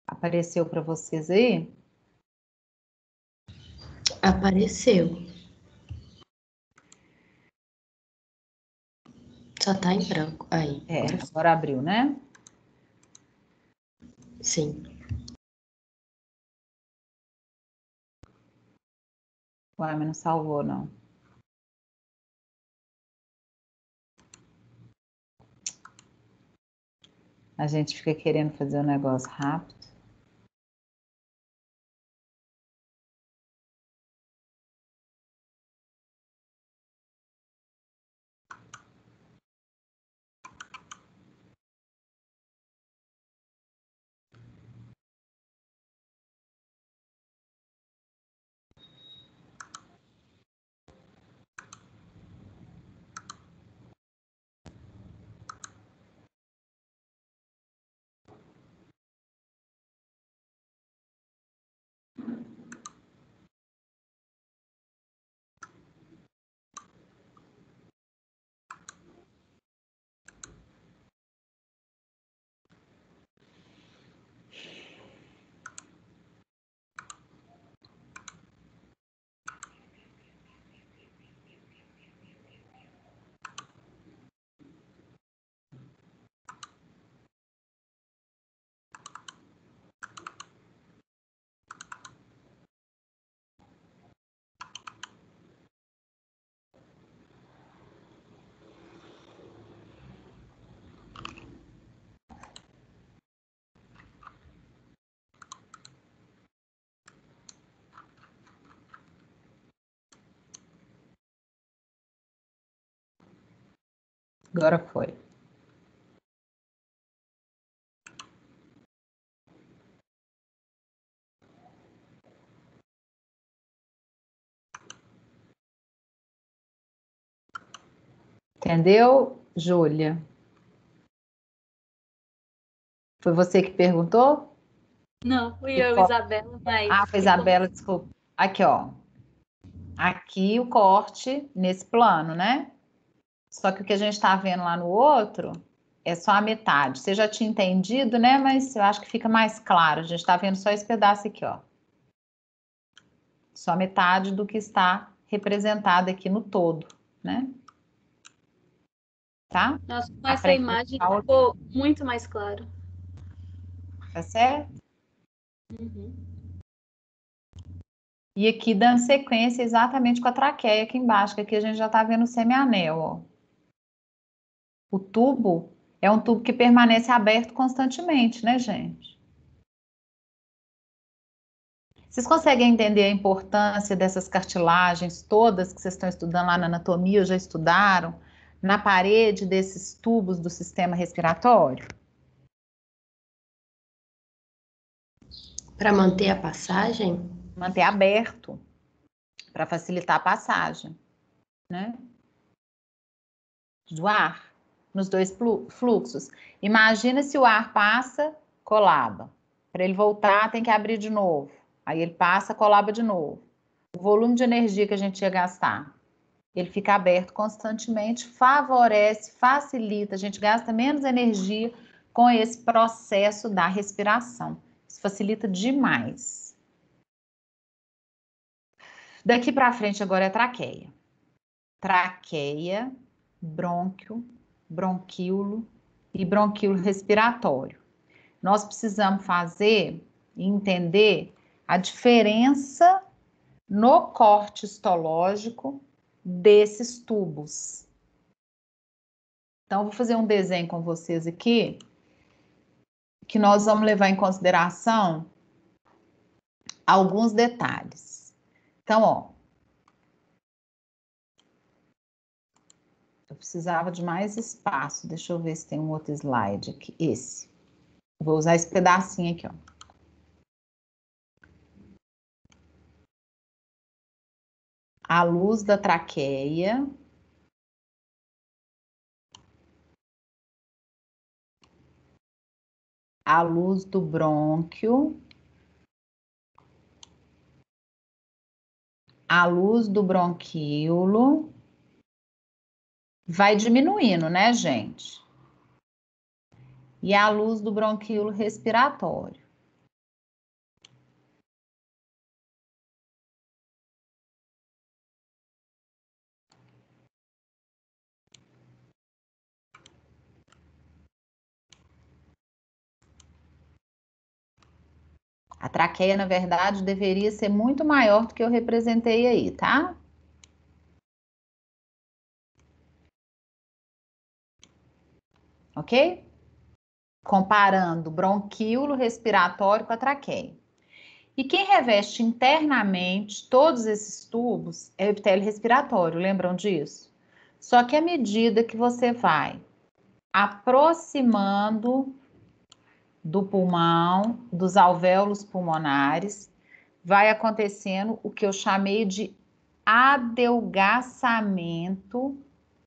Speaker 1: Apareceu para vocês aí?
Speaker 4: Apareceu. Só tá em branco. Aí.
Speaker 1: É, agora abriu, né?
Speaker 4: Sim.
Speaker 1: Ué, mas não salvou, não. A gente fica querendo fazer um negócio rápido. Agora foi. Entendeu, Júlia? Foi você que perguntou?
Speaker 7: Não, fui eu, Isabela, mas...
Speaker 1: Ah, foi Isabela, desculpa. Aqui, ó. Aqui o corte nesse plano, né? Só que o que a gente está vendo lá no outro é só a metade. Você já tinha entendido, né? Mas eu acho que fica mais claro. A gente está vendo só esse pedaço aqui, ó. Só metade do que está representado aqui no todo, né? Tá?
Speaker 7: Nossa, com essa imagem ficou muito mais claro.
Speaker 1: Tá certo?
Speaker 7: Uhum.
Speaker 1: E aqui dando sequência exatamente com a traqueia aqui embaixo, que aqui a gente já tá vendo o semianel, ó. O tubo é um tubo que permanece aberto constantemente, né, gente? Vocês conseguem entender a importância dessas cartilagens todas que vocês estão estudando lá na anatomia, ou já estudaram, na parede desses tubos do sistema respiratório?
Speaker 4: Para manter a passagem?
Speaker 1: Manter aberto, para facilitar a passagem, né? Do ar, nos dois fluxos. Imagina se o ar passa, colaba. Para ele voltar, tem que abrir de novo. Aí ele passa, colaba de novo. O volume de energia que a gente ia gastar, ele fica aberto constantemente, favorece, facilita, a gente gasta menos energia com esse processo da respiração. Isso facilita demais. Daqui para frente agora é traqueia. Traqueia, brônquio, bronquíolo e bronquíolo respiratório. Nós precisamos fazer e entender a diferença no corte histológico desses tubos. Então, eu vou fazer um desenho com vocês aqui, que nós vamos levar em consideração alguns detalhes. Então, ó, eu precisava de mais espaço. Deixa eu ver se tem um outro slide aqui. Esse. Vou usar esse pedacinho aqui, ó. A luz da traqueia. A luz do brônquio. A luz do bronquíolo. Vai diminuindo, né, gente? E a luz do bronquíolo respiratório. A traqueia, na verdade, deveria ser muito maior do que eu representei aí, tá? Ok? Comparando o bronquíolo respiratório com a traqueia. E quem reveste internamente todos esses tubos é o epitélio respiratório, lembram disso? Só que à medida que você vai aproximando do pulmão, dos alvéolos pulmonares, vai acontecendo o que eu chamei de adelgaçamento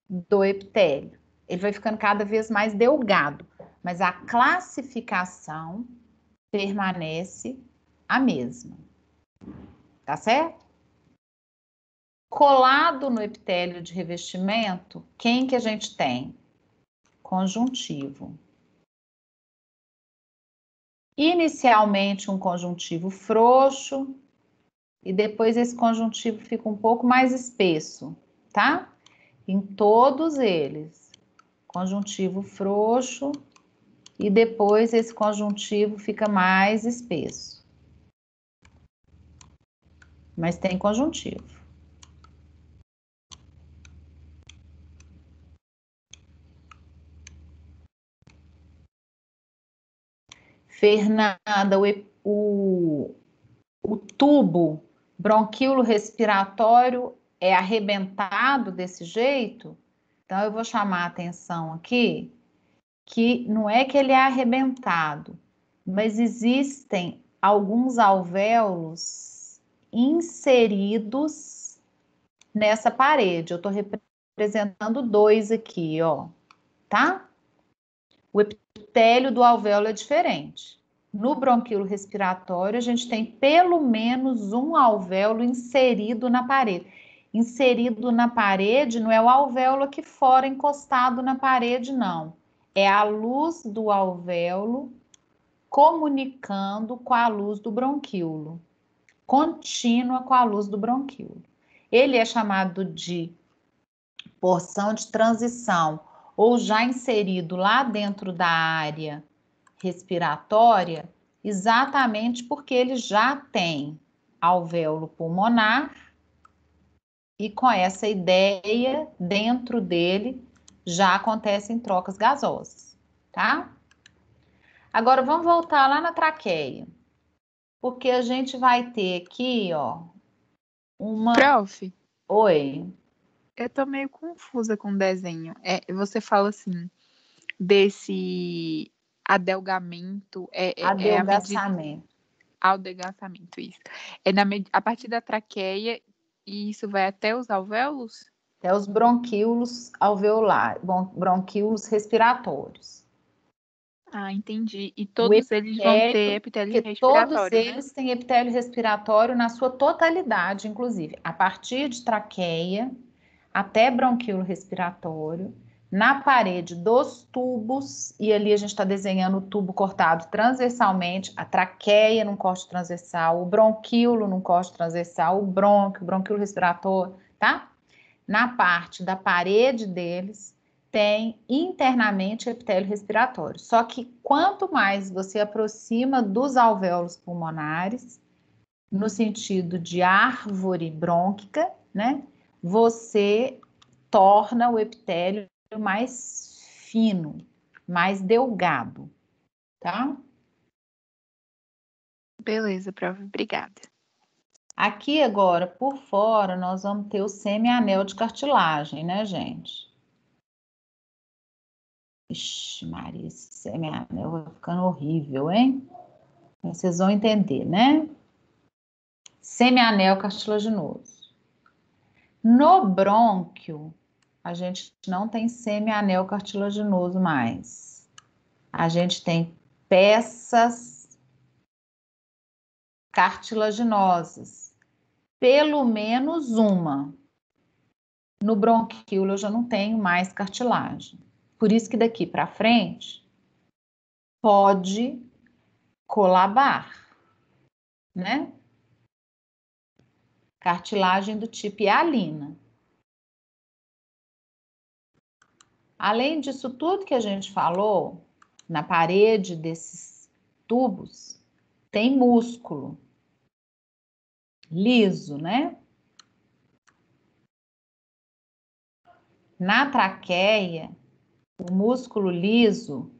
Speaker 1: do epitélio. Ele vai ficando cada vez mais delgado, mas a classificação permanece a mesma. Tá certo? Colado no epitélio de revestimento, quem que a gente tem? Conjuntivo. Inicialmente um conjuntivo frouxo e depois esse conjuntivo fica um pouco mais espesso, tá? Em todos eles, conjuntivo frouxo e depois esse conjuntivo fica mais espesso. Mas tem conjuntivo. Fernanda, o tubo bronquíolo respiratório é arrebentado desse jeito? Então, eu vou chamar a atenção aqui que não é que ele é arrebentado, mas existem alguns alvéolos inseridos nessa parede. Eu estou apresentando dois aqui, ó, tá? O epitélio do alvéolo é diferente. No bronquíolo respiratório, a gente tem pelo menos um alvéolo inserido na parede. Inserido na parede não é o alvéolo aqui fora encostado na parede, não. É a luz do alvéolo comunicando com a luz do bronquíolo, contínua com a luz do bronquíolo. Ele é chamado de porção de transição, ou já inserido lá dentro da área respiratória, exatamente porque ele já tem alvéolo pulmonar e com essa ideia, dentro dele, já acontecem trocas gasosas, tá? Agora, vamos voltar lá na traqueia, porque a gente vai ter aqui, ó, uma...
Speaker 9: Prof,
Speaker 1: Oi.
Speaker 9: eu tô meio confusa com o desenho. Você fala assim, desse adelgamento,
Speaker 1: Adelgaçamento.
Speaker 9: Adelgaçamento, isso. A partir da traqueia e isso vai até os alvéolos?
Speaker 1: Até os bronquíolos alveolares, bronquíolos respiratórios.
Speaker 9: Ah, entendi. E todos eles vão ter epitélio respiratório,
Speaker 1: todos eles têm epitélio respiratório na sua totalidade, inclusive. A partir de traqueia até bronquíolo respiratório, na parede dos tubos, e ali a gente está desenhando o tubo cortado transversalmente, a traqueia num corte transversal, o bronquíolo num corte transversal, o bronquíolo respiratório, tá? Na parte da parede deles, tem internamente epitélio respiratório. Só que quanto mais você aproxima dos alvéolos pulmonares, no sentido de árvore brônquica, né? Você torna o epitélio mais fino, mais delgado, tá?
Speaker 9: Beleza, prof. Obrigada.
Speaker 1: Aqui agora, por fora, nós vamos ter o semianel de cartilagem, né, gente? Ixi, Maria, esse semianel vai ficando horrível, hein? Mas vocês vão entender, né? Semianel cartilaginoso. No brônquio, a gente não tem semianel cartilaginoso mais. A gente tem peças cartilaginosas. Pelo menos uma. No bronquíolo eu já não tenho mais cartilagem. Por isso que daqui para frente pode colabar, né? Cartilagem do tipo hialina. Além disso tudo que a gente falou, na parede desses tubos tem músculo liso, né? Na traqueia, o músculo liso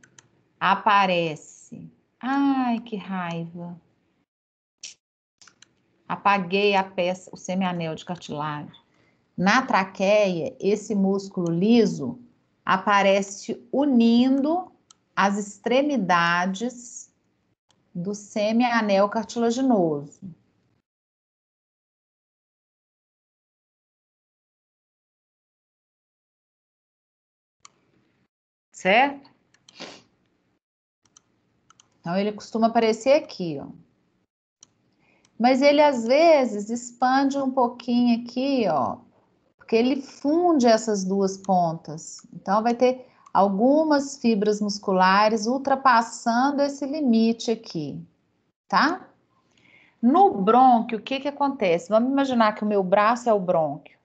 Speaker 1: aparece. Ai, que raiva. Apaguei a peça, o semianel de cartilagem. Na traqueia, esse músculo liso aparece unindo as extremidades do semianel cartilaginoso. Certo? Então, ele costuma aparecer aqui, ó. Mas ele, às vezes, expande um pouquinho aqui, ó, porque ele funde essas duas pontas. Então, vai ter algumas fibras musculares ultrapassando esse limite aqui, tá? No brônquio, o que que acontece? Vamos imaginar que o meu braço é o brônquio.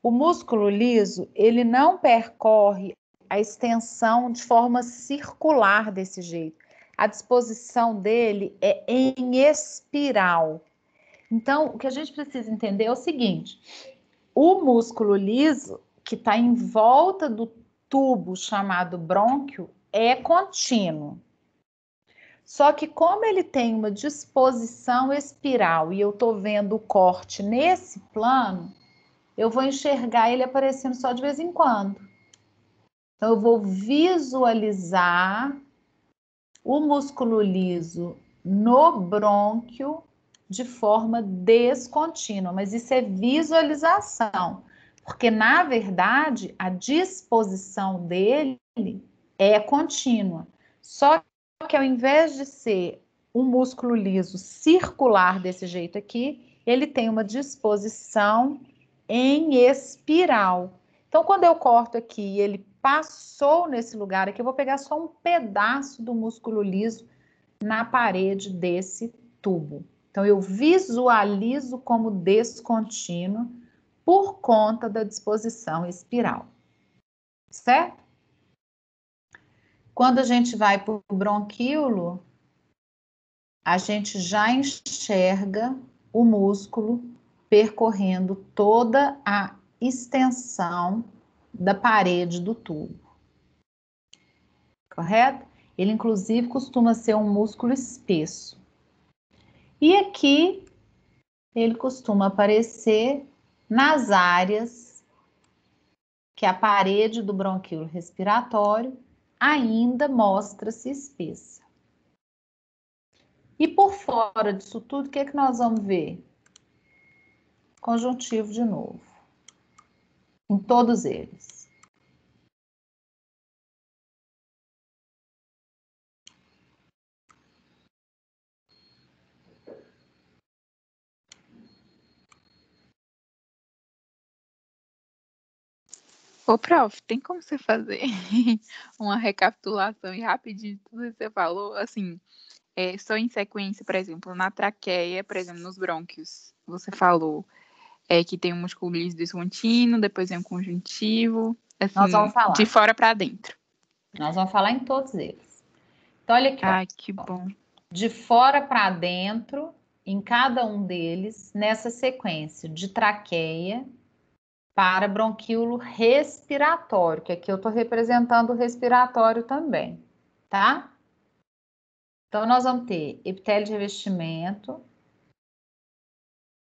Speaker 1: O músculo liso, ele não percorre a extensão de forma circular desse jeito. A disposição dele é em espiral. Então, o que a gente precisa entender é o seguinte: o músculo liso, que está em volta do tubo chamado brônquio, é contínuo. Só que como ele tem uma disposição espiral e eu estou vendo o corte nesse plano, eu vou enxergar ele aparecendo só de vez em quando. Então, eu vou visualizar o músculo liso no brônquio de forma descontínua, mas isso é visualização. Porque, na verdade, a disposição dele é contínua. Só que ao invés de ser um músculo liso circular desse jeito aqui, ele tem uma disposição em espiral. Então, quando eu corto aqui e ele passou nesse lugar aqui, eu vou pegar só um pedaço do músculo liso na parede desse tubo. Então, eu visualizo como descontínuo por conta da disposição espiral. Certo? Quando a gente vai para o bronquíolo, a gente já enxerga o músculo percorrendo toda a extensão da parede do tubo. Correto? Ele, inclusive, costuma ser um músculo espesso. E aqui, ele costuma aparecer nas áreas que a parede do bronquíolo respiratório ainda mostra-se espessa. E por fora disso tudo, o que é que nós vamos ver? Conjuntivo de novo. Em todos eles.
Speaker 9: Ô, prof, tem como você fazer uma recapitulação e rapidinho de tudo que você falou? Assim, só em sequência, por exemplo, na traqueia, por exemplo, nos brônquios, você falou que tem um músculo liso descontínuo, depois vem um conjuntivo, assim,
Speaker 1: Nós vamos falar.
Speaker 9: de fora para dentro.
Speaker 1: Nós vamos falar em todos eles. Então, olha aqui.
Speaker 9: Ai, que bom.
Speaker 1: De fora para dentro, em cada um deles, nessa sequência de traqueia para bronquíolo respiratório, que aqui eu estou representando o respiratório também, tá? Então, nós vamos ter epitélio de revestimento,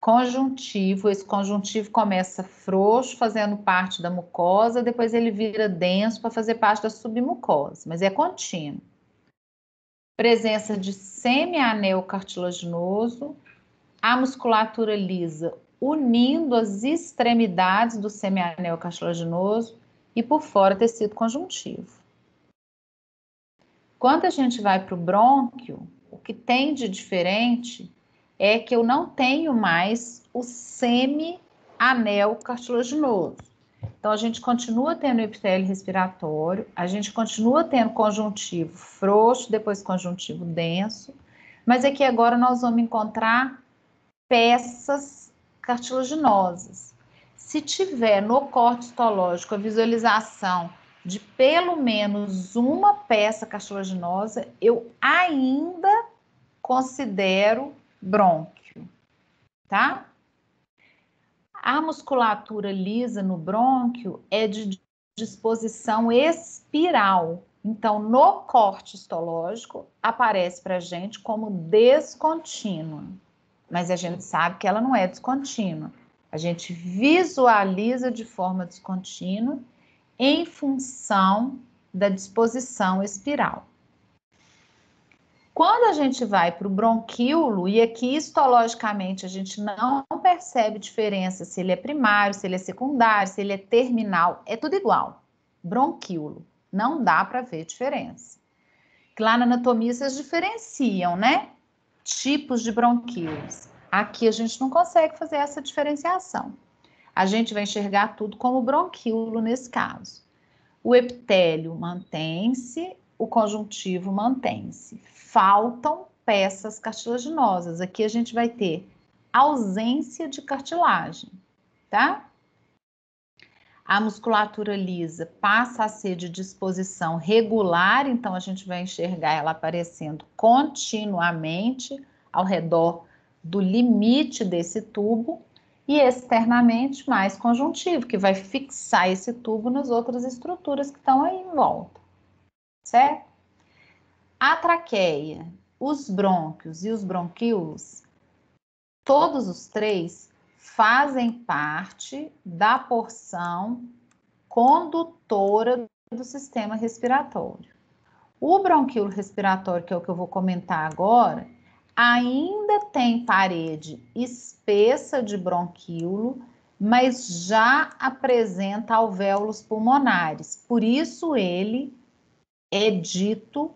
Speaker 1: conjuntivo. Esse conjuntivo começa frouxo, fazendo parte da mucosa, depois ele vira denso para fazer parte da submucosa, mas é contínuo. Presença de semianel cartilaginoso, a musculatura lisa unindo as extremidades do semianel cartilaginoso e por fora tecido conjuntivo. Quando a gente vai para o brônquio, o que tem de diferente é que eu não tenho mais o semianel cartilaginoso. Então, a gente continua tendo epitélio respiratório, a gente continua tendo conjuntivo frouxo, depois conjuntivo denso, mas aqui agora nós vamos encontrar peças cartilaginosas. Se tiver no corte histológico a visualização de pelo menos uma peça cartilaginosa, eu ainda considero brônquio, tá? A musculatura lisa no brônquio é de disposição espiral. Então, no corte histológico, aparece para a gente como descontínua. Mas a gente sabe que ela não é descontínua. A gente visualiza de forma descontínua em função da disposição espiral. Quando a gente vai para o bronquíolo, e aqui histologicamente a gente não percebe diferença se ele é primário, se ele é secundário, se ele é terminal, é tudo igual. Bronquíolo, não dá para ver diferença. Lá na anatomia vocês diferenciam, né? Tipos de bronquíolos. Aqui a gente não consegue fazer essa diferenciação. A gente vai enxergar tudo como bronquíolo nesse caso. O epitélio mantém-se, o conjuntivo mantém-se. Faltam peças cartilaginosas. Aqui a gente vai ter ausência de cartilagem, tá? A musculatura lisa passa a ser de disposição regular, então a gente vai enxergar ela aparecendo continuamente ao redor do limite desse tubo e externamente mais conjuntivo, que vai fixar esse tubo nas outras estruturas que estão aí em volta, certo? A traqueia, os brônquios e os bronquíolos, todos os três fazem parte da porção condutora do sistema respiratório. O bronquíolo respiratório, que é o que eu vou comentar agora, ainda tem parede espessa de bronquíolo, mas já apresenta alvéolos pulmonares. Por isso ele é dito,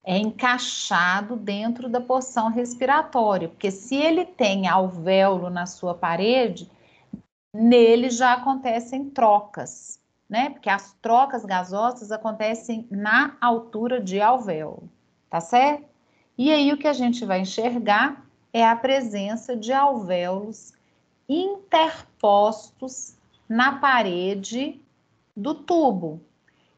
Speaker 1: é encaixado dentro da porção respiratória, porque se ele tem alvéolo na sua parede, nele já acontecem trocas, né? Porque as trocas gasosas acontecem na altura de alvéolo, tá certo? E aí o que a gente vai enxergar é a presença de alvéolos interpostos na parede do tubo.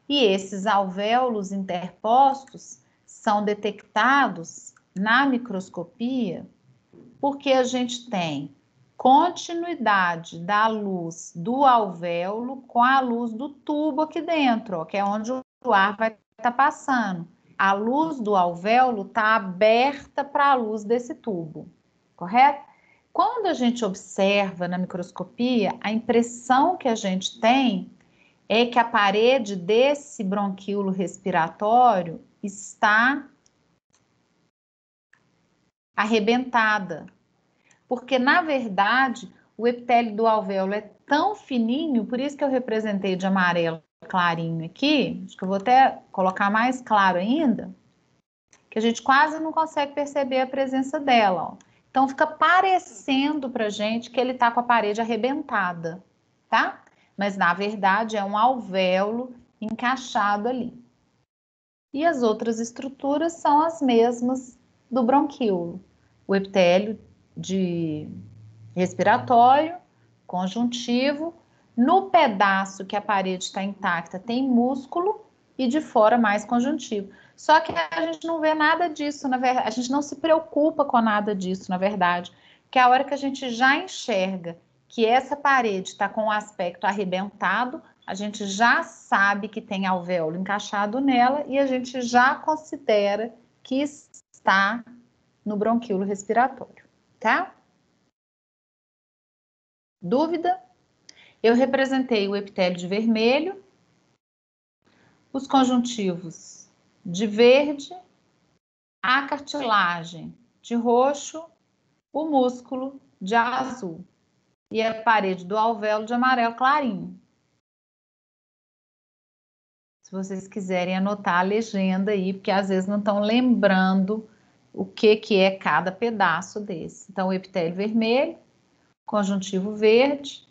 Speaker 1: E esses alvéolos interpostos são detectados na microscopia porque a gente tem continuidade da luz do alvéolo com a luz do tubo aqui dentro, ó, que é onde o ar vai estar passando. A luz do alvéolo está aberta para a luz desse tubo, correto? Quando a gente observa na microscopia, a impressão que a gente tem é que a parede desse bronquíolo respiratório está arrebentada. Porque, na verdade, o epitélio do alvéolo é tão fininho, por isso que eu representei de amarelo clarinho aqui, acho que eu vou até colocar mais claro ainda, que a gente quase não consegue perceber a presença dela, ó. Então, fica parecendo pra gente que ele tá com a parede arrebentada, tá? Mas, na verdade, é um alvéolo encaixado ali. E as outras estruturas são as mesmas do bronquíolo. O epitélio de respiratório, conjuntivo, no pedaço que a parede está intacta tem músculo e de fora mais conjuntivo. Só que a gente não vê nada disso, na verdade, a gente não se preocupa com nada disso, na verdade, porque a hora que a gente já enxerga que essa parede está com o aspecto arrebentado, a gente já sabe que tem alvéolo encaixado nela e a gente já considera que está no bronquíolo respiratório, tá? Dúvida? Eu representei o epitélio de vermelho, os conjuntivos de verde, a cartilagem de roxo, o músculo de azul e a parede do alvéolo de amarelo clarinho. Se vocês quiserem anotar a legenda aí, porque às vezes não estão lembrando o que é cada pedaço desse. Então, o epitélio vermelho, conjuntivo verde,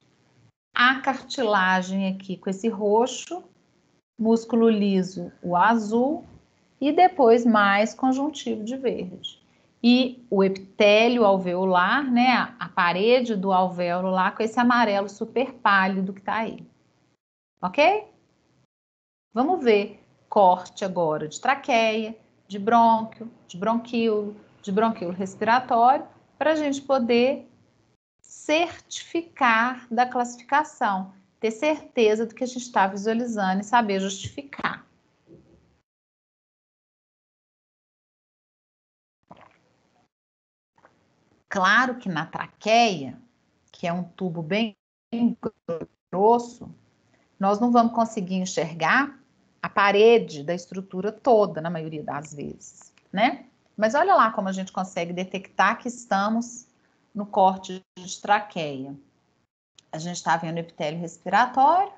Speaker 1: a cartilagem aqui com esse roxo, músculo liso, o azul, e depois mais conjuntivo de verde. E o epitélio alveolar, né, a parede do alvéolo lá com esse amarelo super pálido que tá aí. Ok? Vamos ver corte agora de traqueia, de brônquio, de bronquíolo, de bronquíolo respiratório, para a gente poder certificar da classificação, ter certeza do que a gente está visualizando e saber justificar. Claro que na traqueia, que é um tubo bem grosso, nós não vamos conseguir enxergar a parede da estrutura toda, na maioria das vezes, né? Mas olha lá como a gente consegue detectar que estamos no corte de traqueia. A gente está vendo o epitélio respiratório,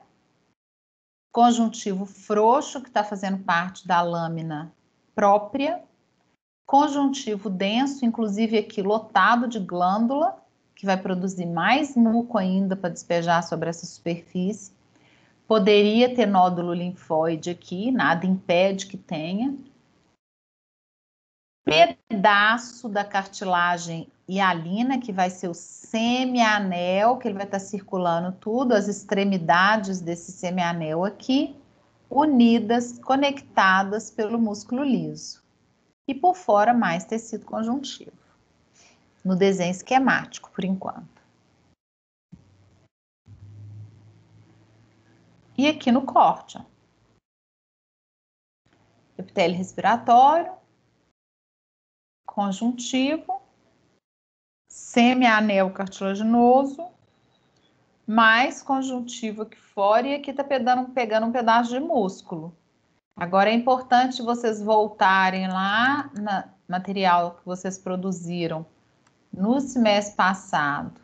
Speaker 1: conjuntivo frouxo, que está fazendo parte da lâmina própria, conjuntivo denso, inclusive aqui lotado de glândula, que vai produzir mais muco ainda para despejar sobre essa superfície. Poderia ter nódulo linfóide aqui, nada impede que tenha. Pedaço da cartilagem hialina, que vai ser o semianel, que ele vai estar circulando tudo, as extremidades desse semianel aqui, unidas, conectadas pelo músculo liso. E por fora mais tecido conjuntivo. No desenho esquemático, por enquanto. E aqui no corte, ó. Epitélio respiratório, conjuntivo, semianel cartilaginoso, mais conjuntivo aqui fora, e aqui tá pegando um pedaço de músculo. Agora é importante vocês voltarem lá no material que vocês produziram no semestre passado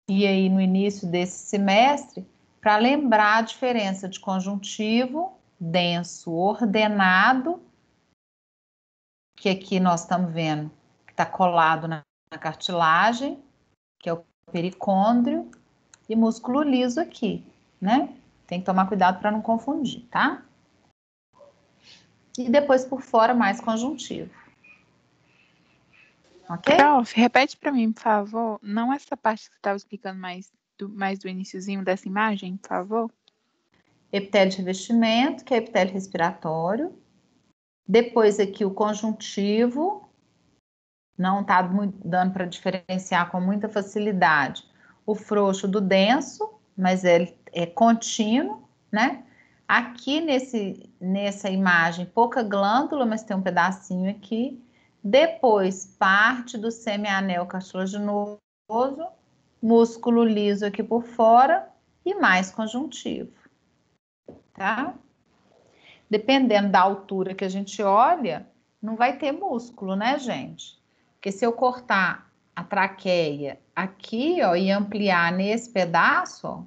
Speaker 1: ir aí no início desse semestre para lembrar a diferença de conjuntivo denso ordenado, que aqui nós estamos vendo que está colado na cartilagem, que é o pericôndrio, e músculo liso aqui, né? Tem que tomar cuidado para não confundir, tá? E depois por fora mais conjuntivo. Ok?
Speaker 9: Prof, repete para mim, por favor. Não essa parte que você estava explicando mais do iniciozinho dessa imagem, por favor.
Speaker 1: Epitélio de revestimento, que é epitélio respiratório. Depois aqui o conjuntivo. Não está dando para diferenciar com muita facilidade o frouxo do denso, mas ele é contínuo, né? Aqui nessa imagem, pouca glândula, mas tem um pedacinho aqui. Depois, parte do semianel cartilaginoso, músculo liso aqui por fora e mais conjuntivo, tá? Dependendo da altura que a gente olha, não vai ter músculo, né, gente? Porque se eu cortar a traqueia aqui, ó, e ampliar nesse pedaço, ó,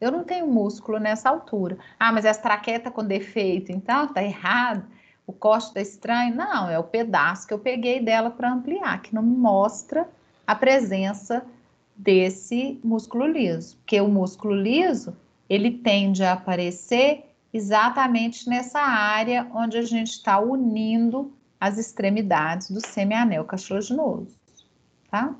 Speaker 1: eu não tenho músculo nessa altura. Ah, mas essa traqueia tá com defeito, então tá errado, o corte tá estranho. Não, é o pedaço que eu peguei dela para ampliar, que não me mostra a presença desse músculo liso. Porque o músculo liso, ele tende a aparecer exatamente nessa área onde a gente está unindo as extremidades do semianel cartilaginoso, tá?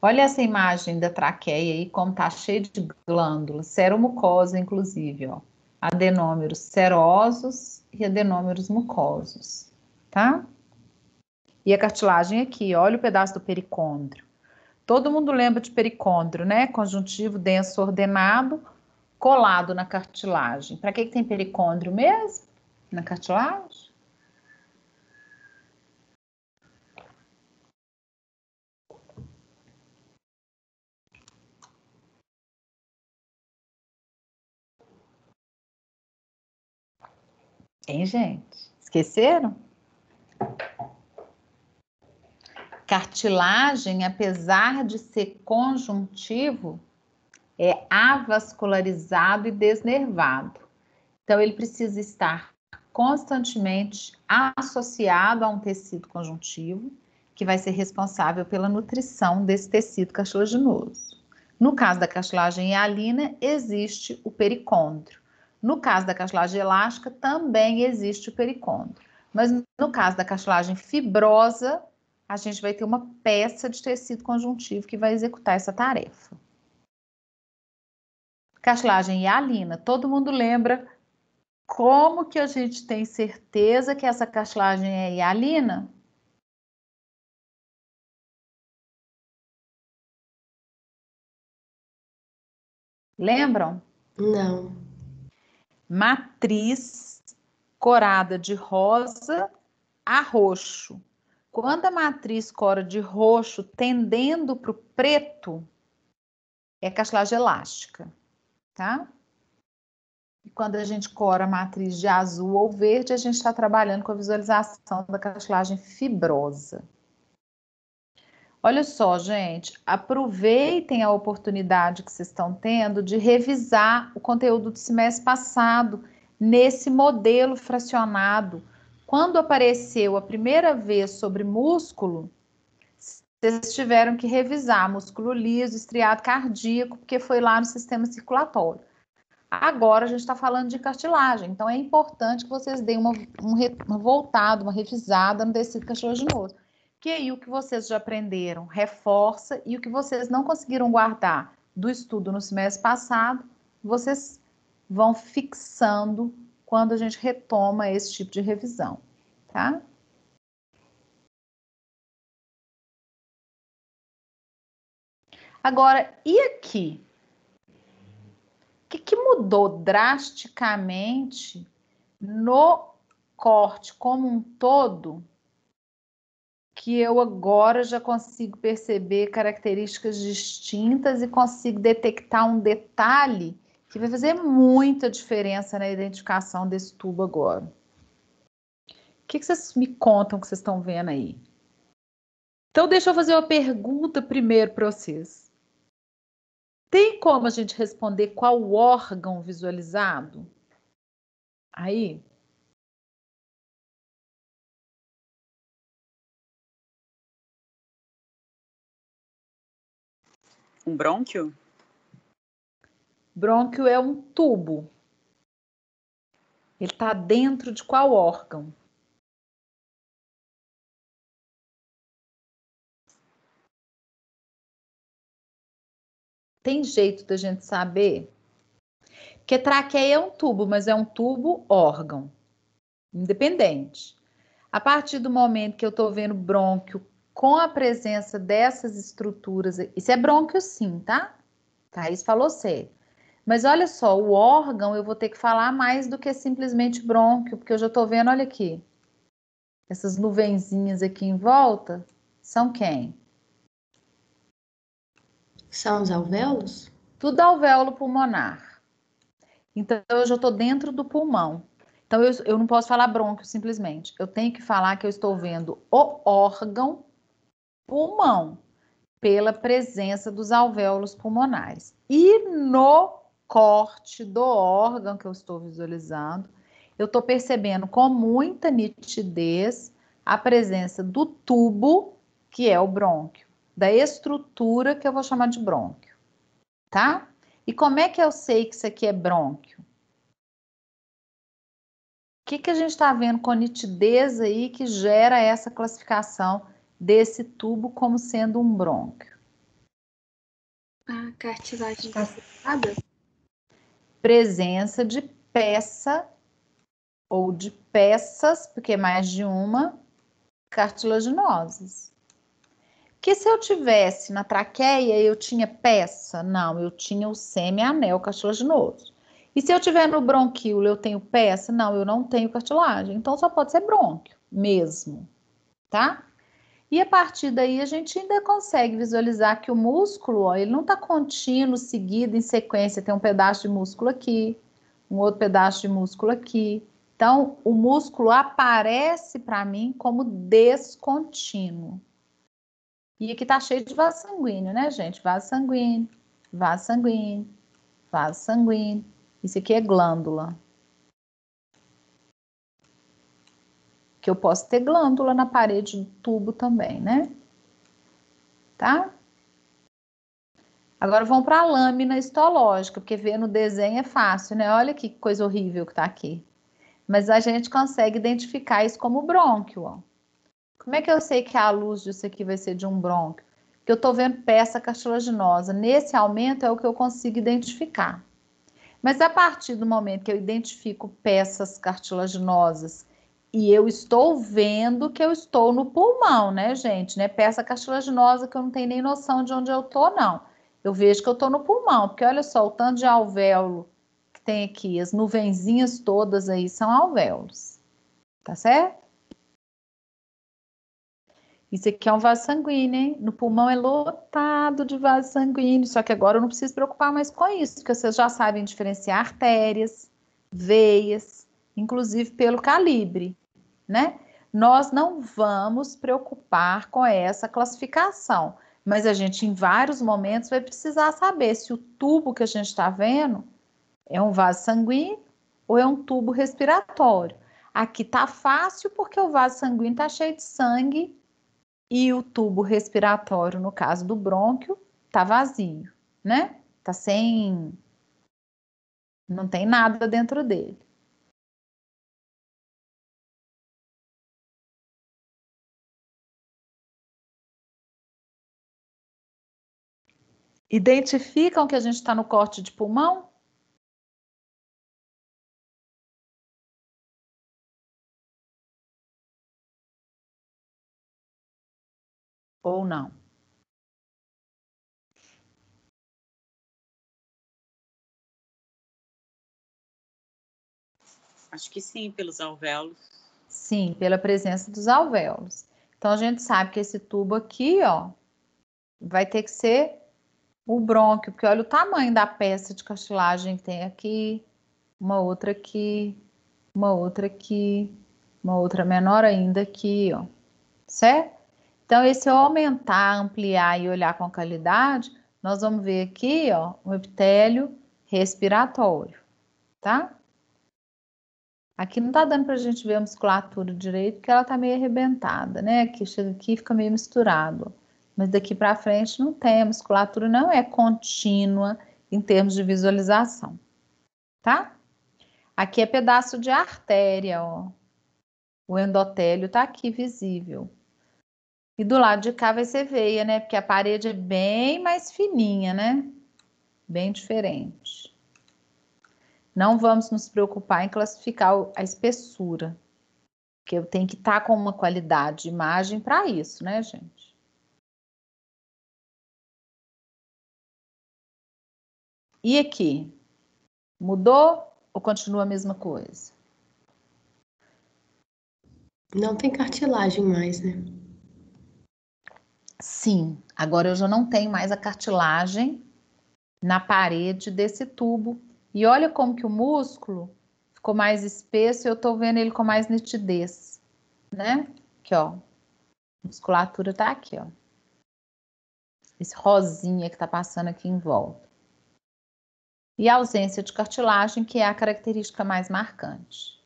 Speaker 1: Olha essa imagem da traqueia aí, como tá cheia de glândulas, seromucosa, inclusive, ó. Adenômeros serosos e adenômeros mucosos, tá? E a cartilagem aqui, olha o pedaço do pericôndrio. Todo mundo lembra de pericôndrio, né? Conjuntivo denso ordenado, colado na cartilagem. Para que tem pericôndrio mesmo? Na cartilagem? Hein, gente? Esqueceram? Cartilagem, apesar de ser conjuntivo, é avascularizado e desnervado. Então, ele precisa estar constantemente associado a um tecido conjuntivo, que vai ser responsável pela nutrição desse tecido cartilaginoso. No caso da cartilagem hialina, existe o pericôndrio. No caso da cartilagem elástica, também existe o pericôndrio. Mas no caso da cartilagem fibrosa, a gente vai ter uma peça de tecido conjuntivo que vai executar essa tarefa. Cartilagem hialina, todo mundo lembra como que a gente tem certeza que essa cartilagem é hialina? Lembram?
Speaker 4: Não.
Speaker 1: Matriz corada de rosa a roxo. Quando a matriz cora de roxo tendendo para o preto, é cartilagem elástica, tá? E quando a gente cora a matriz de azul ou verde, a gente está trabalhando com a visualização da cartilagem fibrosa. Olha só, gente, aproveitem a oportunidade que vocês estão tendo de revisar o conteúdo do semestre passado nesse modelo fracionado. Quando apareceu a primeira vez sobre músculo, vocês tiveram que revisar músculo liso, estriado cardíaco, porque foi lá no sistema circulatório. Agora a gente está falando de cartilagem, então é importante que vocês deem uma voltada, uma revisada no tecido cartilaginoso. Que aí o que vocês já aprenderam reforça e o que vocês não conseguiram guardar do estudo no semestre passado, vocês vão fixando quando a gente retoma esse tipo de revisão, tá? Agora, e aqui? O que mudou drasticamente no corte como um todo, que eu agora já consigo perceber características distintas e consigo detectar um detalhe que vai fazer muita diferença na identificação desse tubo agora. O que vocês me contam que vocês estão vendo aí? Então, deixa eu fazer uma pergunta primeiro para vocês. Tem como a gente responder qual o órgão visualizado? Aí?
Speaker 5: Um brônquio?
Speaker 1: Brônquio é um tubo. Ele está dentro de qual órgão? Tem jeito da gente saber? Porque traqueia é um tubo, mas é um tubo órgão, independente. A partir do momento que eu estou vendo brônquio com a presença dessas estruturas, isso é brônquio sim, tá? Thaís falou sério. Mas olha só, o órgão eu vou ter que falar mais do que simplesmente brônquio, porque eu já estou vendo, olha aqui. Essas nuvenzinhas aqui em volta são quem?
Speaker 4: São os alvéolos?
Speaker 1: Tudo alvéolo pulmonar. Então, eu já estou dentro do pulmão. Então, eu não posso falar brônquio simplesmente. Eu tenho que falar que eu estou vendo o órgão pulmão, pela presença dos alvéolos pulmonares. E no corte do órgão que eu estou visualizando, eu estou percebendo com muita nitidez a presença do tubo, que é o brônquio, da estrutura que eu vou chamar de brônquio, tá? E como é que eu sei que isso aqui é brônquio? O que a gente está vendo com nitidez aí que gera essa classificação desse tubo como sendo um brônquio?
Speaker 7: A cartilagem fixada?
Speaker 1: Presença de peça ou de peças, porque é mais de uma, cartilaginosas. Que se eu tivesse na traqueia, eu tinha peça? Não, eu tinha o semianel cartilaginoso. E se eu tiver no bronquíolo, eu tenho peça? Não, eu não tenho cartilagem. Então, só pode ser brônquio mesmo, tá? E a partir daí, a gente ainda consegue visualizar que o músculo, ó, ele não está contínuo, seguido, em sequência. Tem um pedaço de músculo aqui, um outro pedaço de músculo aqui. Então, o músculo aparece para mim como descontínuo. E aqui tá cheio de vaso sanguíneo, né, gente? Vaso sanguíneo, vaso sanguíneo, vaso sanguíneo. Isso aqui é glândula. Que eu posso ter glândula na parede do tubo também, né? Tá? Agora vamos para a lâmina histológica, porque ver no desenho é fácil, né? Olha que coisa horrível que tá aqui. Mas a gente consegue identificar isso como brônquio, ó. Como é que eu sei que a luz disso aqui vai ser de um brônquio? Porque eu tô vendo peça cartilaginosa. Nesse aumento é o que eu consigo identificar. Mas a partir do momento que eu identifico peças cartilaginosas e eu estou vendo que eu estou no pulmão, né, gente? Não é peça cartilaginosa que eu não tenho nem noção de onde eu tô, não. Eu vejo que eu tô no pulmão, porque olha só, o tanto de alvéolo que tem aqui, as nuvenzinhas todas aí são alvéolos, tá certo? Isso aqui é um vaso sanguíneo, hein? No pulmão é lotado de vaso sanguíneo, só que agora eu não preciso preocupar mais com isso, porque vocês já sabem diferenciar artérias, veias, inclusive pelo calibre, né? Nós não vamos preocupar com essa classificação, mas a gente em vários momentos vai precisar saber se o tubo que a gente está vendo é um vaso sanguíneo ou é um tubo respiratório. Aqui tá fácil porque o vaso sanguíneo tá cheio de sangue e o tubo respiratório, no caso do brônquio, tá vazio, né? Tá sem... não tem nada dentro dele. Identificam que a gente está no corte de pulmão? Ou não?
Speaker 5: Acho que sim, pelos alvéolos.
Speaker 1: Sim, pela presença dos alvéolos. Então, a gente sabe que esse tubo aqui, ó, vai ter que ser o brônquio, porque olha o tamanho da peça de cartilagem que tem aqui, uma outra aqui, uma outra aqui, uma outra menor ainda aqui, ó, certo? Então, esse eu aumentar, ampliar e olhar com qualidade, nós vamos ver aqui, ó, o epitélio respiratório, tá? Aqui não tá dando pra gente ver a musculatura direito, porque ela tá meio arrebentada, né? Aqui chega aqui e fica meio misturado. Mas daqui pra frente não tem, a musculatura não é contínua em termos de visualização, tá? Aqui é pedaço de artéria, ó. O endotélio tá aqui visível. E do lado de cá vai ser veia, né? Porque a parede é bem mais fininha, né? Bem diferente. Não vamos nos preocupar em classificar a espessura, porque eu tenho que estar com uma qualidade de imagem para isso, né, gente? E aqui? Mudou ou continua a mesma coisa?
Speaker 4: Não tem cartilagem mais, né?
Speaker 1: Sim, agora eu já não tenho mais a cartilagem na parede desse tubo. E olha como que o músculo ficou mais espesso e eu tô vendo ele com mais nitidez, né? Aqui, ó. A musculatura tá aqui, ó. Esse rosinha que tá passando aqui em volta. E a ausência de cartilagem, que é a característica mais marcante.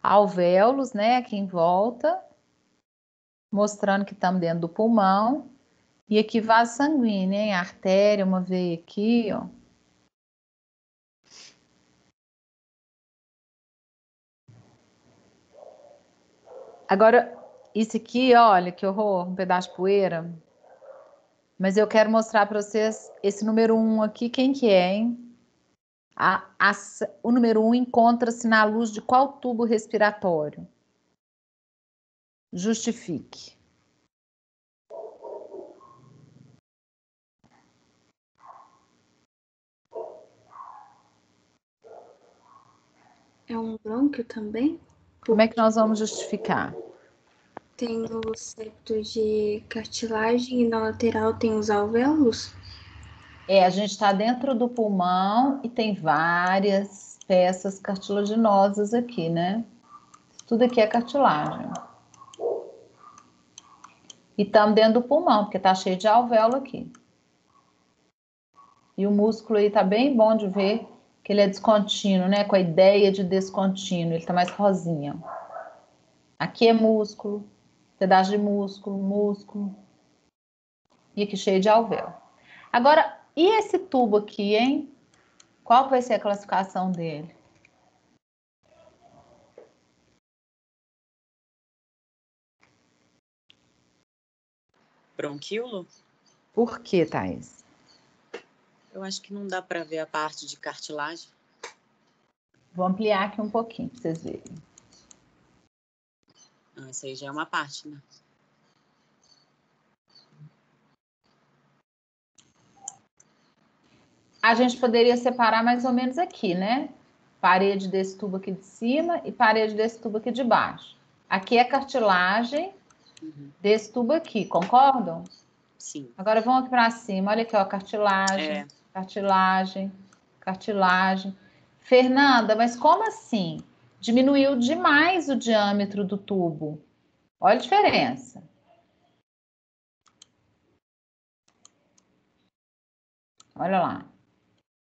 Speaker 1: Alvéolos, né, aqui em volta, mostrando que estamos dentro do pulmão. E aqui vaso sanguíneo, hein? Artéria, uma veia aqui, ó. Agora, isso aqui, olha, que horror, um pedaço de poeira. Mas eu quero mostrar para vocês esse número 1 aqui, quem que é, hein? O número 1 encontra-se na luz de qual tubo respiratório? Justifique.
Speaker 6: É um brônquio também?
Speaker 1: Como é que nós vamos justificar?
Speaker 6: Tem o septo de cartilagem e na lateral tem os alvéolos?
Speaker 1: A gente está dentro do pulmão e tem várias peças cartilaginosas aqui, né? Tudo aqui é cartilagem. E estamos dentro do pulmão, porque está cheio de alvéolo aqui. E o músculo aí tá bem bom de ver que ele é descontínuo, né? Com a ideia de descontínuo, ele tá mais rosinha. Aqui é músculo, pedaço de músculo, músculo. E aqui cheio de alvéolo. Agora, e esse tubo aqui, hein? Qual vai ser a classificação dele?
Speaker 5: Bronquíolo?
Speaker 1: Por quê, Thaís?
Speaker 5: Eu acho que não dá para ver a parte de cartilagem.
Speaker 1: Vou ampliar aqui um pouquinho para vocês verem.
Speaker 5: Ah, essa aí já é uma parte, né?
Speaker 1: A gente poderia separar mais ou menos aqui, né? Parede desse tubo aqui de cima e parede desse tubo aqui de baixo. Aqui é cartilagem desse tubo aqui, concordam?
Speaker 5: Sim.
Speaker 1: Agora vamos aqui para cima, olha aqui, ó, cartilagem, cartilagem, cartilagem. Fernanda, mas como assim? Diminuiu demais o diâmetro do tubo. Olha a diferença. Olha lá.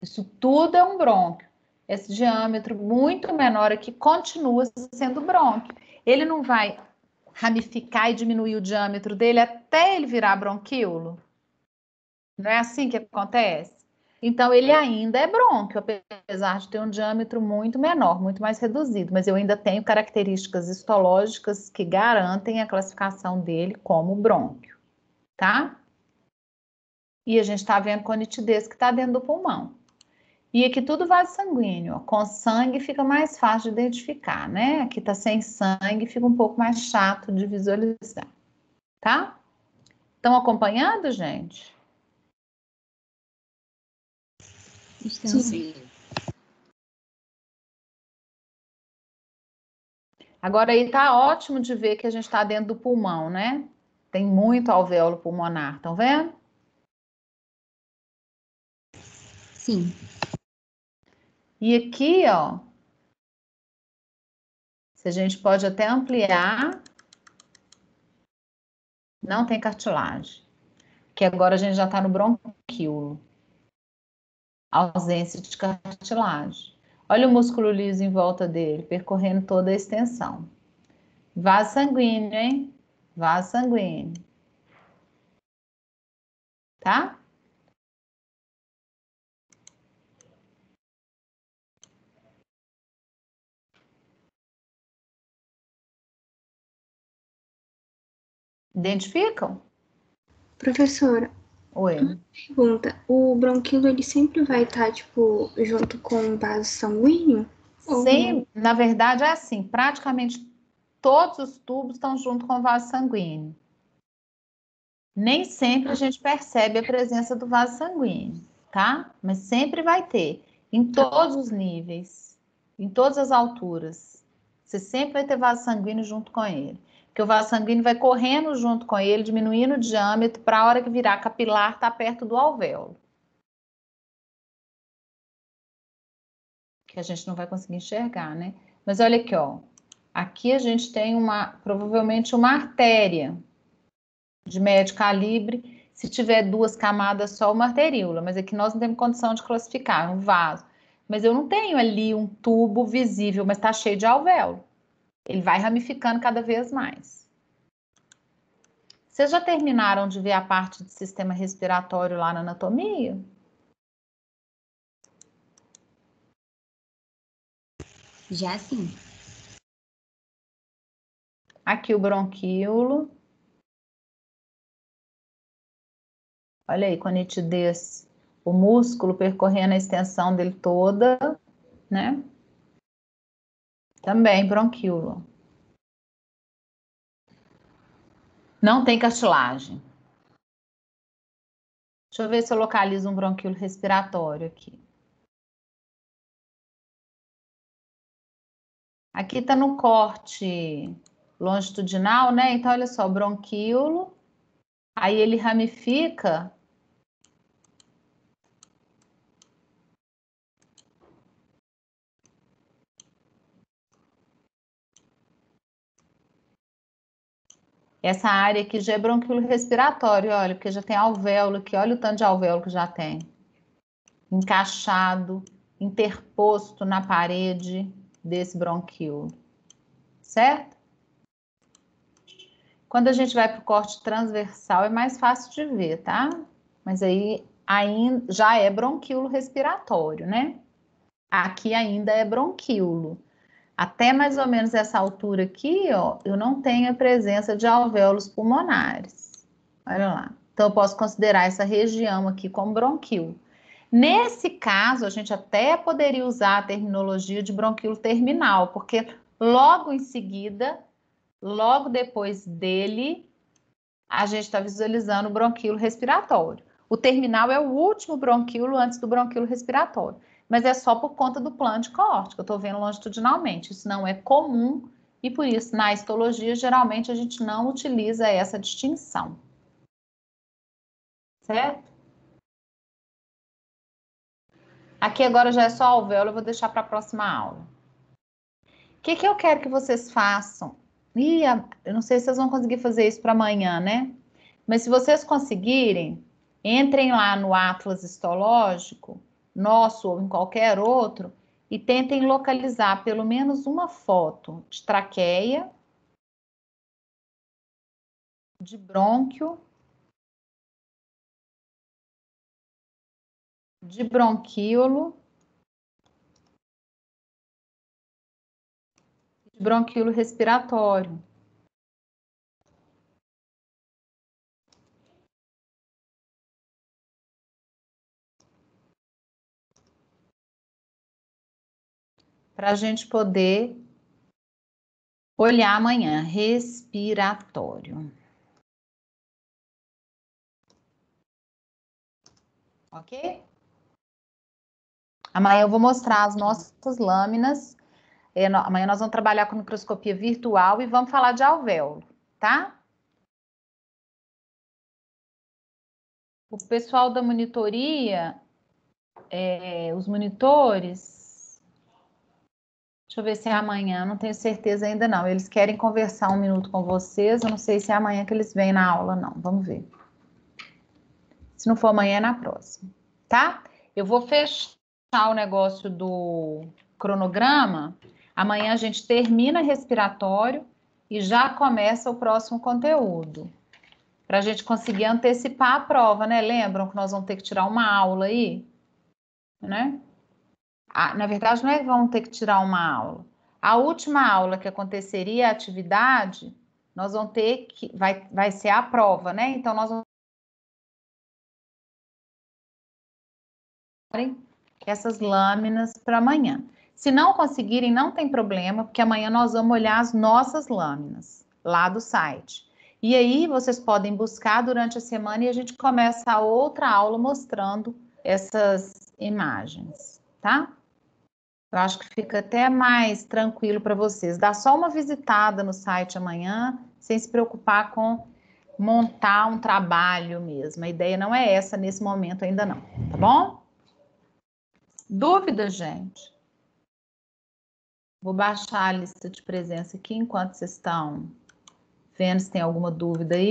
Speaker 1: Isso tudo é um brônquio. Esse diâmetro muito menor aqui continua sendo brônquio. Ele não vai ramificar e diminuir o diâmetro dele até ele virar bronquíolo? Não é assim que acontece? Então, ele ainda é brônquio, apesar de ter um diâmetro muito menor, muito mais reduzido, mas eu ainda tenho características histológicas que garantem a classificação dele como brônquio, tá? E a gente tá vendo com a nitidez que tá dentro do pulmão. E aqui tudo vaso sanguíneo, ó. Com sangue fica mais fácil de identificar, né? Aqui tá sem sangue, fica um pouco mais chato de visualizar, tá? Estão acompanhando, gente?
Speaker 5: Sim.
Speaker 1: Agora aí tá ótimo de ver que a gente está dentro do pulmão, né? Tem muito alvéolo pulmonar, estão vendo?
Speaker 8: Sim.
Speaker 1: E aqui, ó, se a gente pode até ampliar, não tem cartilagem. Que agora a gente já está no bronquíolo. Ausência de cartilagem. Olha o músculo liso em volta dele, percorrendo toda a extensão. Vaso sanguíneo, hein? Vaso sanguíneo. Tá? Identificam?
Speaker 6: Professora,
Speaker 1: Oi.
Speaker 6: pergunta, o bronquíolo ele sempre vai estar, tipo, junto com o vaso sanguíneo? Ou
Speaker 1: Sim, na verdade é assim, praticamente todos os tubos estão junto com o vaso sanguíneo. Nem sempre a gente percebe a presença do vaso sanguíneo, tá? Mas sempre vai ter, em todos os níveis, em todas as alturas. Você sempre vai ter vaso sanguíneo junto com ele. Porque o vaso sanguíneo vai correndo junto com ele, diminuindo o diâmetro, para a hora que virar capilar, tá perto do alvéolo. Que a gente não vai conseguir enxergar, né? Mas olha aqui, ó. Aqui a gente tem provavelmente uma artéria de médio calibre. Se tiver 2 camadas, só uma arteríola. Mas aqui nós não temos condição de classificar, um vaso. Mas eu não tenho ali um tubo visível, mas está cheio de alvéolo. Ele vai ramificando cada vez mais. Vocês já terminaram de ver a parte do sistema respiratório lá na anatomia?
Speaker 8: Já sim.
Speaker 1: Aqui o bronquíolo. Olha aí, com a nitidez, o músculo percorrendo a extensão dele toda, né? Também bronquíolo. Não tem cartilagem. Deixa eu ver se eu localizo um bronquíolo respiratório aqui. Aqui está no corte longitudinal, né? Então, olha só, bronquíolo. Aí ele ramifica. Essa área aqui já é bronquíolo respiratório, olha, porque já tem alvéolo aqui. Olha o tanto de alvéolo que já tem. Encaixado, interposto na parede desse bronquíolo. Certo? Quando a gente vai para o corte transversal, é mais fácil de ver, tá? Mas aí ainda já é bronquíolo respiratório, né? Aqui ainda é bronquíolo. Até mais ou menos essa altura aqui, ó, eu não tenho a presença de alvéolos pulmonares. Olha lá. Então, eu posso considerar essa região aqui como bronquíolo. Nesse caso, a gente até poderia usar a terminologia de bronquíolo terminal, porque logo em seguida, logo depois dele, a gente está visualizando o bronquíolo respiratório. O terminal é o último bronquíolo antes do bronquíolo respiratório, mas é só por conta do plano de corte, que eu estou vendo longitudinalmente. Isso não é comum e por isso, na histologia, geralmente a gente não utiliza essa distinção. Certo? Aqui agora já é só alvéolo, eu vou deixar para a próxima aula. O que eu quero que vocês façam? Eu não sei se vocês vão conseguir fazer isso para amanhã, né? Mas se vocês conseguirem, entrem lá no Atlas Histológico, nosso ou em qualquer outro, e tentem localizar pelo menos uma foto de traqueia, de brônquio, de bronquíolo, de bronquíolo respiratório. Para a gente poder olhar amanhã, respiratório. Ok? Amanhã eu vou mostrar as nossas lâminas. Amanhã nós vamos trabalhar com microscopia virtual e vamos falar de alvéolo, tá? O pessoal da monitoria, os monitores, deixa eu ver se é amanhã, não tenho certeza ainda não. Eles querem conversar 1 minuto com vocês, eu não sei se é amanhã que eles vêm na aula não, vamos ver. Se não for amanhã, é na próxima, tá? Eu vou fechar o negócio do cronograma, amanhã a gente termina respiratório e já começa o próximo conteúdo. Para a gente conseguir antecipar a prova, né? Lembram que nós vamos ter que tirar uma aula aí? Né? Na verdade, não é que vamos ter que tirar uma aula. A última aula que aconteceria a atividade, nós vamos ter que... Vai ser a prova, né? Então, nós vamos... essas lâminas para amanhã. Se não conseguirem, não tem problema, porque amanhã nós vamos olhar as nossas lâminas lá do site. E aí vocês podem buscar durante a semana e a gente começa a outra aula mostrando essas imagens, tá? Eu acho que fica até mais tranquilo para vocês. Dá só uma visitada no site amanhã, sem se preocupar com montar um trabalho mesmo. A ideia não é essa nesse momento ainda não, tá bom? Dúvida, gente? Vou baixar a lista de presença aqui enquanto vocês estão vendo se tem alguma dúvida aí.